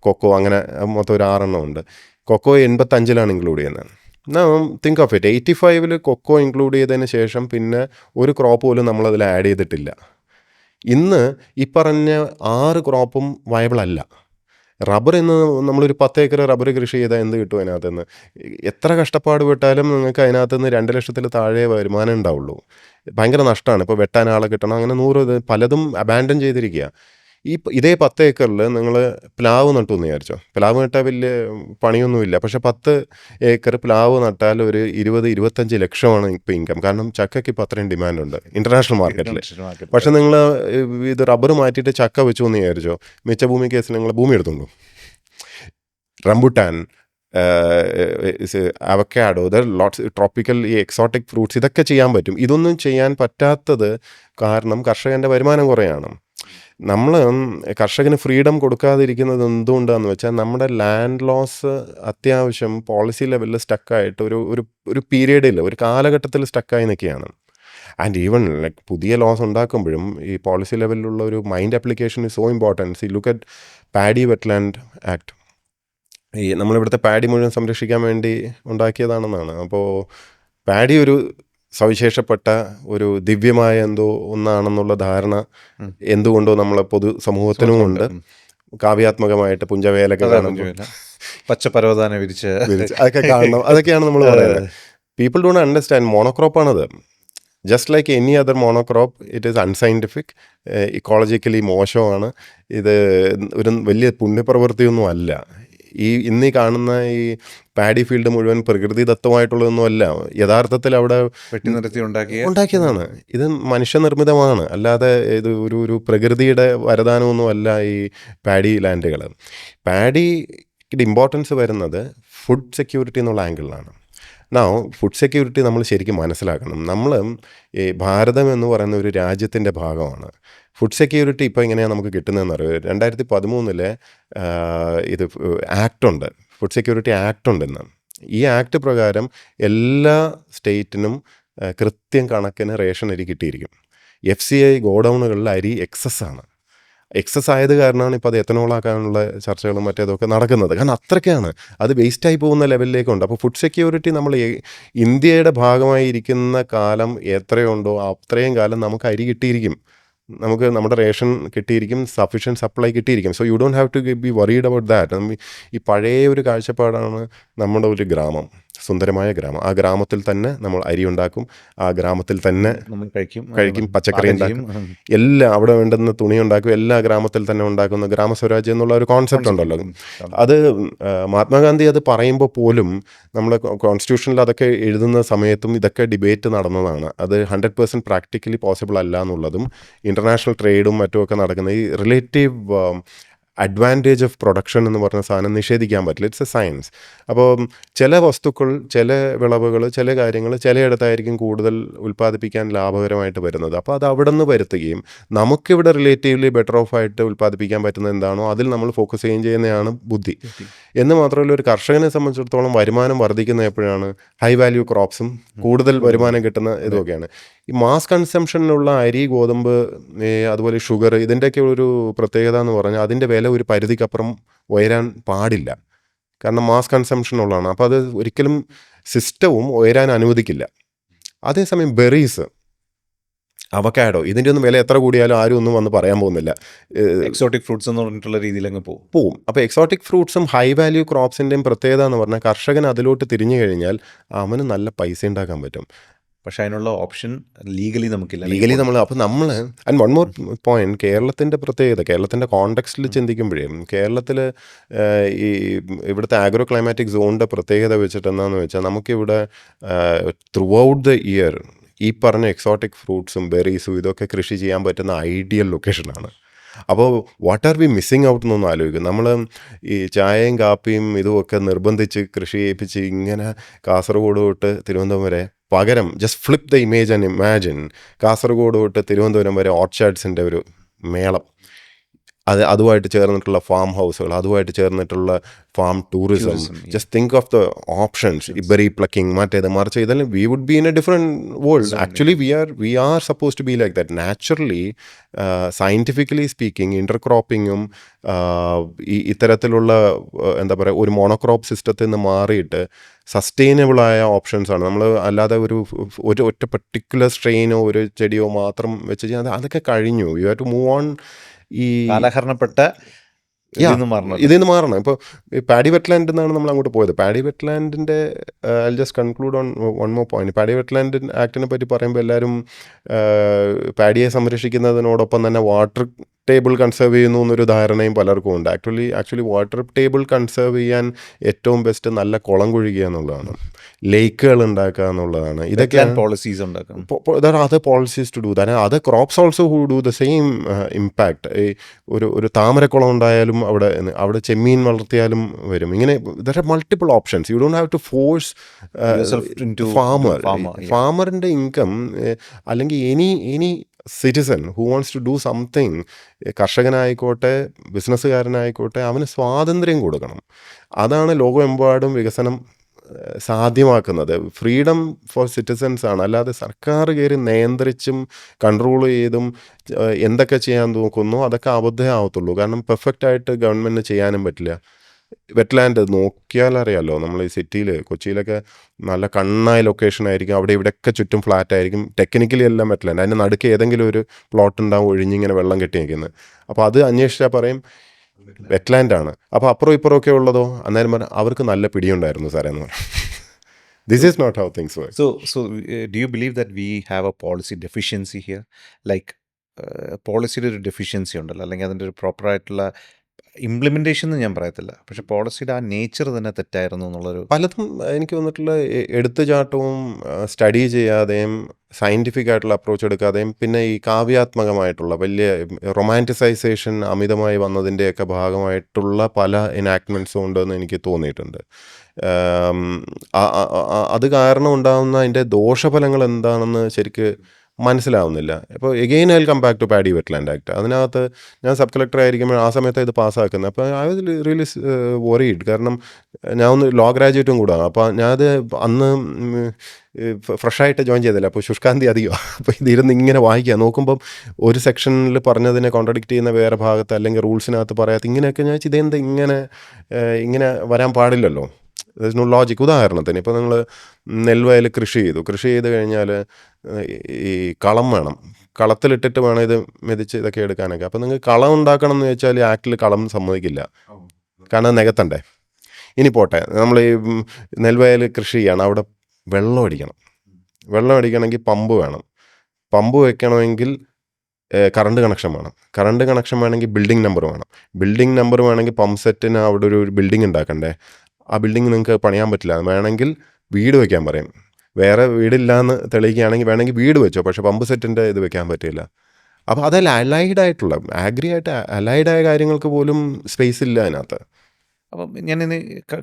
കൊക്കോ, അങ്ങനെ മൊത്തം ഒരു 6 ഉണ്ട്. കൊക്കോ 85-ലാണ് ഇൻക്ലൂഡ് ചെയ്യുന്നത്. തിങ്ക് ഓഫ് ഇറ്റ്, 85-ൽ കൊക്കോ ഇൻക്ലൂഡ് ചെയ്തതിന് ശേഷം പിന്നെ ഒരു ക്രോപ്പ് പോലും നമ്മളതിൽ ആഡ് ചെയ്തിട്ടില്ല. ഇന്ന് ഈ പറഞ്ഞ 6 ക്രോപ്പും വയബിൾ അല്ല. റബ്ബർ ഇന്ന് നമ്മളൊരു 10 ഏക്കർ റബ്ബർ കൃഷി ചെയ്താൽ എന്ത് കിട്ടും അതിനകത്ത് നിന്ന്? എത്ര കഷ്ടപ്പാട് വിട്ടാലും നിങ്ങൾക്ക് അതിനകത്ത് നിന്ന് 2 ലക്ഷത്തിൽ താഴെ വരുമാനം ഉണ്ടാവുള്ളൂ. ഭയങ്കര നഷ്ടമാണ്. ഇപ്പോൾ വെട്ടാൻ ആളെ കിട്ടണം, അങ്ങനെ 100 പലതും അബാൻഡൻ ചെയ്തിരിക്കുക. ഇതേ 10 ഏക്കറിൽ നിങ്ങൾ പ്ലാവ് നട്ടു എന്ന് വിചാരിച്ചോ. പ്ലാവ് നട്ടാൽ വലിയ പണിയൊന്നുമില്ല. പക്ഷേ 10 ഏക്കർ പ്ലാവ് നട്ടാൽ ഒരു 20-25 ലക്ഷമാണ് ഇപ്പോൾ ഇൻകം. കാരണം ചക്കയ്ക്ക് ഇപ്പോൾ അത്രയും ഡിമാൻഡുണ്ട് ഇൻ്റർനാഷണൽ മാർക്കറ്റിൽ. പക്ഷേ നിങ്ങൾ ഇത് റബ്ബർ മാറ്റിയിട്ട് ചക്ക വെച്ചു എന്ന് വിചാരിച്ചോ, മിച്ച ഭൂമി കേസിൽ നിങ്ങൾ ഭൂമി എടുത്തുള്ളൂ. റംബുട്ടാൻ, അവക്കാഡോ, ലോട്ട്സ് ട്രോപ്പിക്കൽ ഈ എക്സോട്ടിക് ഫ്രൂട്ട്സ്, ഇതൊക്കെ ചെയ്യാൻ പറ്റും. ഇതൊന്നും ചെയ്യാൻ പറ്റാത്തത് കാരണം കർഷകൻ്റെ വരുമാനം കുറയാണ്. നമ്മൾ കർഷകന് ഫ്രീഡം കൊടുക്കാതിരിക്കുന്നത് എന്തുകൊണ്ടാണെന്ന് വെച്ചാൽ നമ്മുടെ ലാൻഡ് ലോസ് അത്യാവശ്യം പോളിസി ലെവലിൽ സ്റ്റക്കായിട്ട് ഒരു പീരീഡിൽ, ഒരു കാലഘട്ടത്തിൽ സ്റ്റക്കായി നിൽക്കുകയാണ്. ആൻഡ് ഈവൻ ലൈക്ക് പുതിയ ലോസ് ഉണ്ടാക്കുമ്പോഴും ഈ പോളിസി ലെവലിലുള്ള ഒരു mind application is so important. ഈ look at paddy wetland act. ഈ നമ്മളിവിടുത്തെ പാഡി മുഴുവൻ സംരക്ഷിക്കാൻ വേണ്ടി ഉണ്ടാക്കിയതാണെന്നാണ്. അപ്പോൾ പാഡി ഒരു സവിശേഷപ്പെട്ട ഒരു ദിവ്യമായ എന്തോ ഒന്നാണെന്നുള്ള ധാരണ എന്തുകൊണ്ടോ നമ്മളെ പൊതു സമൂഹത്തിനും ഉണ്ട്. കാവ്യാത്മകമായിട്ട് പുഞ്ചവേലൊക്കെ കാണുമ്പോൾ പച്ചപരവതാനെ വിരിച്ച് അതൊക്കെ കാണണം. അതൊക്കെയാണ് നമ്മൾ പറയുന്നത്. പീപ്പിൾ ഡോണ്ട് അണ്ടർസ്റ്റാൻഡ് മോണോക്രോപ്പാണത്. Just like any other monocrop, it is unscientific, ecologically മോശമാണ്. ഇത് ഒരു വലിയ പുണ്യപ്രവൃത്തിയൊന്നും അല്ല. ഇന്ന് കാണുന്ന ഈ പാഡി ഫീൽഡ് മുഴുവൻ പ്രകൃതിദത്തമായിട്ടുള്ളതൊന്നും അല്ല. യഥാർത്ഥത്തിൽ അവിടെ വെട്ടിനിരത്തി ഉണ്ടാക്കിയതാണ്. ഇത് മനുഷ്യനിർമ്മിതമാണ്, അല്ലാതെ ഇത് ഒരു പ്രകൃതിയുടെ വരദാനമൊന്നും അല്ല ഈ പാഡി ലാൻഡുകൾ. പാഡിയുടെ ഇമ്പോർട്ടൻസ് വരുന്നത് ഫുഡ് സെക്യൂരിറ്റി എന്നുള്ള ആംഗിളിലാണ്. ഫുഡ് സെക്യൂരിറ്റി നമ്മൾ ശരിക്കും മനസ്സിലാക്കണം. നമ്മൾ ഈ ഭാരതം എന്ന് പറയുന്ന ഒരു രാജ്യത്തിൻ്റെ ഭാഗമാണ്. ഫുഡ് സെക്യൂരിറ്റി ഇപ്പോൾ എങ്ങനെയാണ് നമുക്ക് കിട്ടുന്നതെന്ന് അറിയാം. 2013 ഇത് ആക്ടുണ്ട്, ഫുഡ് സെക്യൂരിറ്റി ആക്ട് ഉണ്ടെന്ന്. ഈ ആക്ട് പ്രകാരം എല്ലാ സ്റ്റേറ്റിനും കൃത്യം കണക്കിന് റേഷൻ അരി കിട്ടിയിരിക്കും. FCI ഗോഡൗണുകളിൽ അരി എക്സസ് ആയത് കാരണമാണ് ഇപ്പോൾ അത് എത്തനോളാക്കാനുള്ള ചർച്ചകളും മറ്റേതൊക്കെ നടക്കുന്നത്. കാരണം അത്രയ്ക്കാണ് അത് വേസ്റ്റായി പോകുന്ന ലെവലിലേക്കുണ്ട്. അപ്പോൾ ഫുഡ് സെക്യൂരിറ്റി നമ്മൾ ഇന്ത്യയുടെ ഭാഗമായി ഇരിക്കുന്ന കാലം എത്രയുണ്ടോ അത്രയും കാലം നമുക്ക് അരി കിട്ടിയിരിക്കും, നമുക്ക് നമ്മുടെ റേഷൻ കിട്ടിയിരിക്കും, സഫിഷ്യൻറ്റ് സപ്ലൈ കിട്ടിയിരിക്കും. So you don't have to be worried about that. ഈ പഴയ ഒരു കാഴ്ചപ്പാടാണ് നമ്മുടെ ഒരു ഗ്രാമം, സുന്ദരമായ ഗ്രാമം. ആ ഗ്രാമത്തിൽ തന്നെ നമ്മൾ അരി ഉണ്ടാക്കും, ആ ഗ്രാമത്തിൽ തന്നെ നമ്മൾ കഴിക്കും, പച്ചക്കറി ഉണ്ടാക്കും, എല്ലാം അവിടെ വേണ്ടുന്ന തുണി ഉണ്ടാക്കും, എല്ലാ ഗ്രാമത്തിൽ തന്നെ ഉണ്ടാക്കുന്ന ഗ്രാമസ്വരാജ്യം എന്നുള്ള ഒരു കോൺസെപ്റ്റ് ഉണ്ടല്ലോ. അത് മഹാത്മാഗാന്ധി അത് പറയുമ്പോൾ പോലും നമ്മൾ കോൺസ്റ്റിറ്റ്യൂഷനിൽ അതൊക്കെ എഴുതുന്ന സമയത്തും ഇതൊക്കെ ഡിബേറ്റ് നടന്നതാണ്. അത് 100% പ്രാക്ടിക്കലി പോസിബിൾ അല്ല എന്നുള്ളതും ഇൻ്റർനാഷണൽ ട്രേഡും മറ്റുമൊക്കെ നടക്കുന്ന ഈ റിലേറ്റീവ് അഡ്വാൻറ്റേജ് ഓഫ് പ്രൊഡക്ഷൻ എന്ന് പറഞ്ഞ സാധനം നിഷേധിക്കാൻ പറ്റില്ല. It's A science. അപ്പോൾ ചില വസ്തുക്കൾ, ചില വിളവുകൾ, ചില കാര്യങ്ങൾ ചിലയിടത്തായിരിക്കും കൂടുതൽ ഉൽപ്പാദിപ്പിക്കാൻ ലാഭകരമായിട്ട് വരുന്നത്. അപ്പോൾ അത് അവിടെ നിന്ന് വരുത്തുകയും നമുക്കിവിടെ റിലേറ്റീവ്ലി ബെറ്റർ ഓഫ് ആയിട്ട് ഉൽപ്പാദിപ്പിക്കാൻ പറ്റുന്നത് എന്താണോ അതിൽ നമ്മൾ ഫോക്കസ് ചെയ്യുന്നതാണ് ബുദ്ധി. എന്ന് മാത്രമല്ല, ഒരു കർഷകനെ സംബന്ധിച്ചിടത്തോളം വരുമാനം വർദ്ധിക്കുന്ന എപ്പോഴാണ്? ഹൈ വാല്യൂ ക്രോപ്സും കൂടുതൽ വരുമാനം കിട്ടുന്ന ഇതൊക്കെയാണ്. ഈ മാസ് കൺസംഷനിലുള്ള അരി, ഗോതമ്പ്, അതുപോലെ ഷുഗർ, ഇതിൻ്റെയൊക്കെ ഒരു പ്രത്യേകത എന്ന് പറഞ്ഞാൽ അതിൻ്റെ വില ഒരു പരിധിക്കപ്പുറം ഉയരാൻ പാടില്ല. കാരണം മാസ് കൺസംഷനുള്ളതാണ്. അപ്പോൾ അത് ഒരിക്കലും സിസ്റ്റവും ഉയരാൻ അനുവദിക്കില്ല. അതേസമയം ബെറീസ്, അവക്കാഡോ, ഇതിൻ്റെ ഒന്നും വില എത്ര കൂടിയാലും ആരും ഒന്നും വന്ന് പറയാൻ പോകുന്നില്ല. എക്സോട്ടിക് ഫ്രൂട്ട്സ് എന്ന് പറഞ്ഞിട്ടുള്ള രീതിയിൽ അങ്ങ് പോവും. അപ്പോൾ എക്സോട്ടിക് ഫ്രൂട്ട്സും ഹൈ വാല്യൂ ക്രോപ്സിൻ്റെയും പ്രത്യേകത എന്ന് പറഞ്ഞാൽ കർഷകൻ അതിലോട്ട് തിരിഞ്ഞു കഴിഞ്ഞാൽ അവന് നല്ല പൈസ ഉണ്ടാക്കാൻ പറ്റും. പക്ഷേ അതിനുള്ള ഓപ്ഷൻ ലീഗലി നമുക്കില്ല. അപ്പോൾ നമ്മൾ ആൻഡ് വൺ മോർ പോയിന്റ്, കേരളത്തിൻ്റെ പ്രത്യേകത, കേരളത്തിൻ്റെ കോണ്ടെക്സ്റ്റിൽ ചിന്തിക്കുമ്പോഴേ കേരളത്തിൽ ഈ ഇവിടുത്തെ ആഗ്രോ ക്ലൈമാറ്റിക് സോണിൻ്റെ പ്രത്യേകത വെച്ചിട്ട് എന്താണെന്ന് വെച്ചാൽ നമുക്കിവിടെ ത്രൂ ഔട്ട് ദ ഇയർ ഈ പറഞ്ഞ എക്സോട്ടിക് ഫ്രൂട്ട്സും ബെറീസും ഇതൊക്കെ കൃഷി ചെയ്യാൻ പറ്റുന്ന ഐഡിയൽ ലൊക്കേഷനാണ്. അപ്പോൾ what are we missing out എന്നൊന്ന് ആലോചിക്കും. നമ്മൾ ഈ ചായയും കാപ്പിയും ഇതുമൊക്കെ നിർബന്ധിച്ച് കൃഷി ചെയ്യിപ്പിച്ച് ഇങ്ങനെ കാസർഗോഡ് തൊട്ട് തിരുവനന്തപുരം വരെ, പകരം just flip the image and imagine Kasaragod തൊട്ട് തിരുവനന്തപുരം വരെ ഓർച്ചാഡ്സിൻ്റെ ഒരു മേളം. അതുമായിട്ട് ചേർന്നിട്ടുള്ള ഫാം ഹൗസുകൾ, അതുമായിട്ട് ചേർന്നിട്ടുള്ള farm tourism. Just think of the options, ഈ ബെറി പ്ലക്കിംഗ്, മറ്റേത് മറിച്ച് ഇതെല്ലാം we would be in a different world. Actually we are suppose to be like that naturally. Scientifically speaking, ഇൻ്റർക്രോപ്പിങ്ങും ഇത്തരത്തിലുള്ള എന്താ പറയുക, ഒരു മോണോക്രോപ്പ് സിസ്റ്റത്തിൽ നിന്ന് മാറിയിട്ട് സസ്റ്റൈനബിളായ ഓപ്ഷൻസാണ് നമ്മൾ. അല്ലാതെ ഒറ്റ പെർട്ടിക്കുലർ സ്ട്രെയിനോ ഒരു ചെടിയോ മാത്രം വെച്ച് ചെയ്യാൻ അതൊക്കെ കഴിഞ്ഞു. You have to move on. ഈ കാലഹരണപ്പെട്ട ഇതിൽ നിന്ന് മാറണം. ഇപ്പോൾ പാഡി വെറ്റ്ലാൻഡ് എന്നാണ് നമ്മൾ അങ്ങോട്ട് പോയത്. പാഡി വെറ്റ്ലാൻഡിൻ്റെ I just conclude on one more point. Paddy wetland ആക്ടിനെ പറ്റി പറയുമ്പോൾ എല്ലാവരും പാഡിയെ സംരക്ഷിക്കുന്നതിനോടൊപ്പം തന്നെ വാട്ടർ ടേബിൾ കൺസേർവ് ചെയ്യുന്നു എന്നൊരു ധാരണയും പലർക്കും ഉണ്ട്. ആക്ച്വലി വാട്ടർ ടേബിൾ കൺസേർവ് ചെയ്യാൻ ഏറ്റവും ബെസ്റ്റ് നല്ല കുളം കുഴിക്കുക എന്നുള്ളതാണ്, ലേക്കുകൾ ഉണ്ടാക്കുക എന്നുള്ളതാണ്. ഇതൊക്കെയാണ് പോളിസീസ് ഉണ്ടാക്കണം. Other policies to do that. Other crops also who do the same impact. ഒരു താമരക്കുളം ഉണ്ടായാലും അവിടെ ചെമ്മീൻ വളർത്തിയാലും വരും. ഇങ്ങനെ there are multiple options. You don't have to force ഫാമറിൻ്റെ ഇൻകം അല്ലെങ്കിൽ any citizen who wants to do something. കർഷകനായിക്കോട്ടെ ബിസിനസ്സുകാരനായിക്കോട്ടെ അവന് സ്വാതന്ത്ര്യം കൊടുക്കണം. അതാണ് ലോകമെമ്പാടും വികസനം സാധ്യമാക്കുന്നത്. ഫ്രീഡം ഫോർ സിറ്റിസൻസ് ആണ്. അല്ലാതെ സർക്കാർ കയറി നിയന്ത്രിച്ചും കൺട്രോൾ ചെയ്തും എന്തൊക്കെ ചെയ്യാൻ നോക്കുന്നു അതൊക്കെ അബദ്ധമാവത്തുള്ളൂ. കാരണം പെർഫെക്റ്റായിട്ട് ഗവൺമെൻറ്റിന് ചെയ്യാനും പറ്റില്ല. വെറ്റ്ലാൻഡ് നോക്കിയാൽ അറിയാമല്ലോ, നമ്മൾ ഈ സിറ്റിയിൽ കൊച്ചിയിലൊക്കെ നല്ല കണ്ണായ ലൊക്കേഷൻ ആയിരിക്കും. അവിടെ ഇവിടെയൊക്കെ ചുറ്റും ഫ്ലാറ്റ് ആയിരിക്കും. ടെക്നിക്കലി എല്ലാം വെറ്റ്ലാൻഡ്. അതിൻ്റെ നടുക്ക് ഏതെങ്കിലും ഒരു പ്ലോട്ട് ഉണ്ടാവും ഒഴിഞ്ഞിങ്ങനെ വെള്ളം കെട്ടി നിൽക്കുന്നത്. അപ്പോൾ അത് അന്വേഷിച്ചാൽ പറയും വെറ്റ്ലാൻഡാണ്. അപ്പോൾ അപ്പുറം ഇപ്പുറമൊക്കെ ഉള്ളതോ അന്നേരം പറഞ്ഞാൽ അവർക്ക് നല്ല പിടിയുണ്ടായിരുന്നു സാറേ എന്ന് പറയും. This is not how things work. So do you believe that we have a policy deficiency here? Like പോളിസിയുടെ ഒരു ഡെഫിഷ്യൻസി ഉണ്ടല്ലോ, അല്ലെങ്കിൽ അതിൻ്റെ ഒരു പ്രോപ്പറായിട്ടുള്ള ഇംപ്ലിമെൻറ്റേഷൻ എന്ന് ഞാൻ പറയത്തില്ല, പക്ഷേ പോളിസിയുടെ ആ നേച്ചർ തന്നെ തെറ്റായിരുന്നു എന്നുള്ളൊരു പലതും എനിക്ക് തോന്നിട്ടുള്ള എടുത്തുചാട്ടവും സ്റ്റഡി ചെയ്യാതെയും സയൻറ്റിഫിക് ആയിട്ടുള്ള അപ്രോച്ച് എടുക്കാതെയും പിന്നെ ഈ കാവ്യാത്മകമായിട്ടുള്ള വലിയ റൊമാൻറ്റിസൈസേഷൻ അമിതമായി വന്നതിൻ്റെയൊക്കെ ഭാഗമായിട്ടുള്ള പല ഇനാക്ട്മെൻറ്റ്സും ഉണ്ടെന്ന് എനിക്ക് തോന്നിയിട്ടുണ്ട്. അത് കാരണം ഉണ്ടാകുന്ന അതിൻ്റെ ദോഷഫലങ്ങൾ എന്താണെന്ന് ശരിക്ക് മനസ്സിലാവുന്നില്ല. ഇപ്പോൾ again I will come back to paddy wetland act. അതിനകത്ത് ഞാൻ സബ് കളക്ടർ ആയിരിക്കുമ്പോൾ ആ സമയത്ത് ഇത് പാസ്സാക്കുന്നത്. അപ്പോൾ ഐ വാസ് റിയലി വറീഡ്. കാരണം ഞാൻ ഒന്ന് ലോ ഗ്രാജുവേറ്റും കൂടാണ്. അപ്പോൾ ഞാനത് അന്ന് ഫ്രഷായിട്ട് ജോയിൻ ചെയ്തില്ല. അപ്പോൾ ശുഷ്കാന്തി അധികമാണ്. അപ്പോൾ ഇതിരുന്ന് ഇങ്ങനെ വായിക്കുക നോക്കുമ്പം ഒരു സെക്ഷനിൽ പറഞ്ഞതിനെ കോൺട്രഡിക്റ്റ് ചെയ്യുന്ന വേറെ ഭാഗത്ത് അല്ലെങ്കിൽ റൂൾസിനകത്ത് പറയാത്ത ഇങ്ങനെയൊക്കെ ഞാൻ ഇതെന്താ ഇങ്ങനെ വരാൻ പാടില്ലല്ലോ. There is no logic. ഉദാഹരണത്തിന് ഇപ്പോൾ നിങ്ങൾ നെൽവയൽ കൃഷി ചെയ്ത് കഴിഞ്ഞാൽ ഈ കളം വേണം. കളത്തിലിട്ടിട്ട് വേണം ഇത് മെതിച്ച് ഇതൊക്കെ എടുക്കാനൊക്കെ. അപ്പോൾ നിങ്ങൾക്ക് കളം ഉണ്ടാക്കണം എന്ന് വെച്ചാൽ ആക്ടിൽ കളം സമ്മതിക്കില്ല, കാരണം നികത്തണ്ടേ. ഇനി പോട്ടെ, നമ്മൾ ഈ നെൽവയൽ കൃഷി ചെയ്യണം, അവിടെ വെള്ളം അടിക്കണമെങ്കിൽ പമ്പ് വേണം. പമ്പ് വെക്കണമെങ്കിൽ കറണ്ട് കണക്ഷൻ വേണം. കറണ്ട് കണക്ഷൻ വേണമെങ്കിൽ ബിൽഡിംഗ് നമ്പർ വേണമെങ്കിൽ പമ്പ് സെറ്റിന് അവിടെ ഒരു ബിൽഡിംഗ് ഉണ്ടാക്കണ്ടേ. ആ ബിൽഡിംഗ് നിങ്ങൾക്ക് പണിയാൻ പറ്റില്ല. വേണമെങ്കിൽ വീട് വയ്ക്കാൻ പറയും. വേറെ വീടില്ലാന്ന് തെളിയിക്കുകയാണെങ്കിൽ വേണമെങ്കിൽ വീട് വെച്ചോ, പക്ഷേ പമ്പ് സെറ്റിൻ്റെ ഇത് വെക്കാൻ പറ്റില്ല. അപ്പോൾ അതല്ല അലൈഡായിട്ടുള്ള ആഗ്രിയായിട്ട് അലൈഡായ കാര്യങ്ങൾക്ക് പോലും സ്പേസ് ഇല്ല അതിനകത്ത്. അപ്പം ഞാനിന്ന്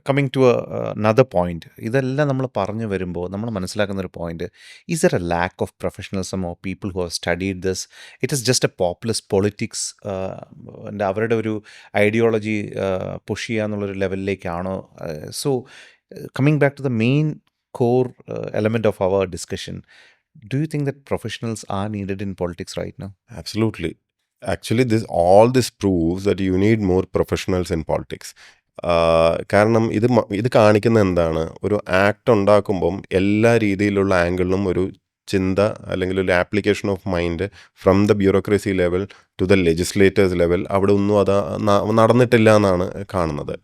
കമ്മിങ് ടു അനദർ പോയിന്റ്, ഇതെല്ലാം നമ്മൾ പറഞ്ഞു വരുമ്പോൾ നമ്മൾ മനസ്സിലാക്കുന്ന ഒരു point, is there a lack of professionalism of people who have studied this? It is just a populist politics, അവരുടെ ഒരു ഐഡിയോളജി പുഷ് ചെയ്യുക എന്നുള്ളൊരു ലെവലിലേക്കാണോ? So coming back to the main core element of our discussion, do you think that professionals are needed in politics right now? Absolutely. Actually, all this proves that you need more professionals in politics. കാരണം ഇത് കാണിക്കുന്ന എന്താണ്, ഒരു act ഉണ്ടാക്കുമ്പം എല്ലാ രീതിയിലുള്ള ആംഗിളിലും ഒരു ചിന്ത അല്ലെങ്കിൽ ഒരു application of mind from the bureaucracy level two the legislators level അവിടെ ഒന്നും അത് നടന്നിട്ടില്ല എന്നാണ് കാണുന്നത്.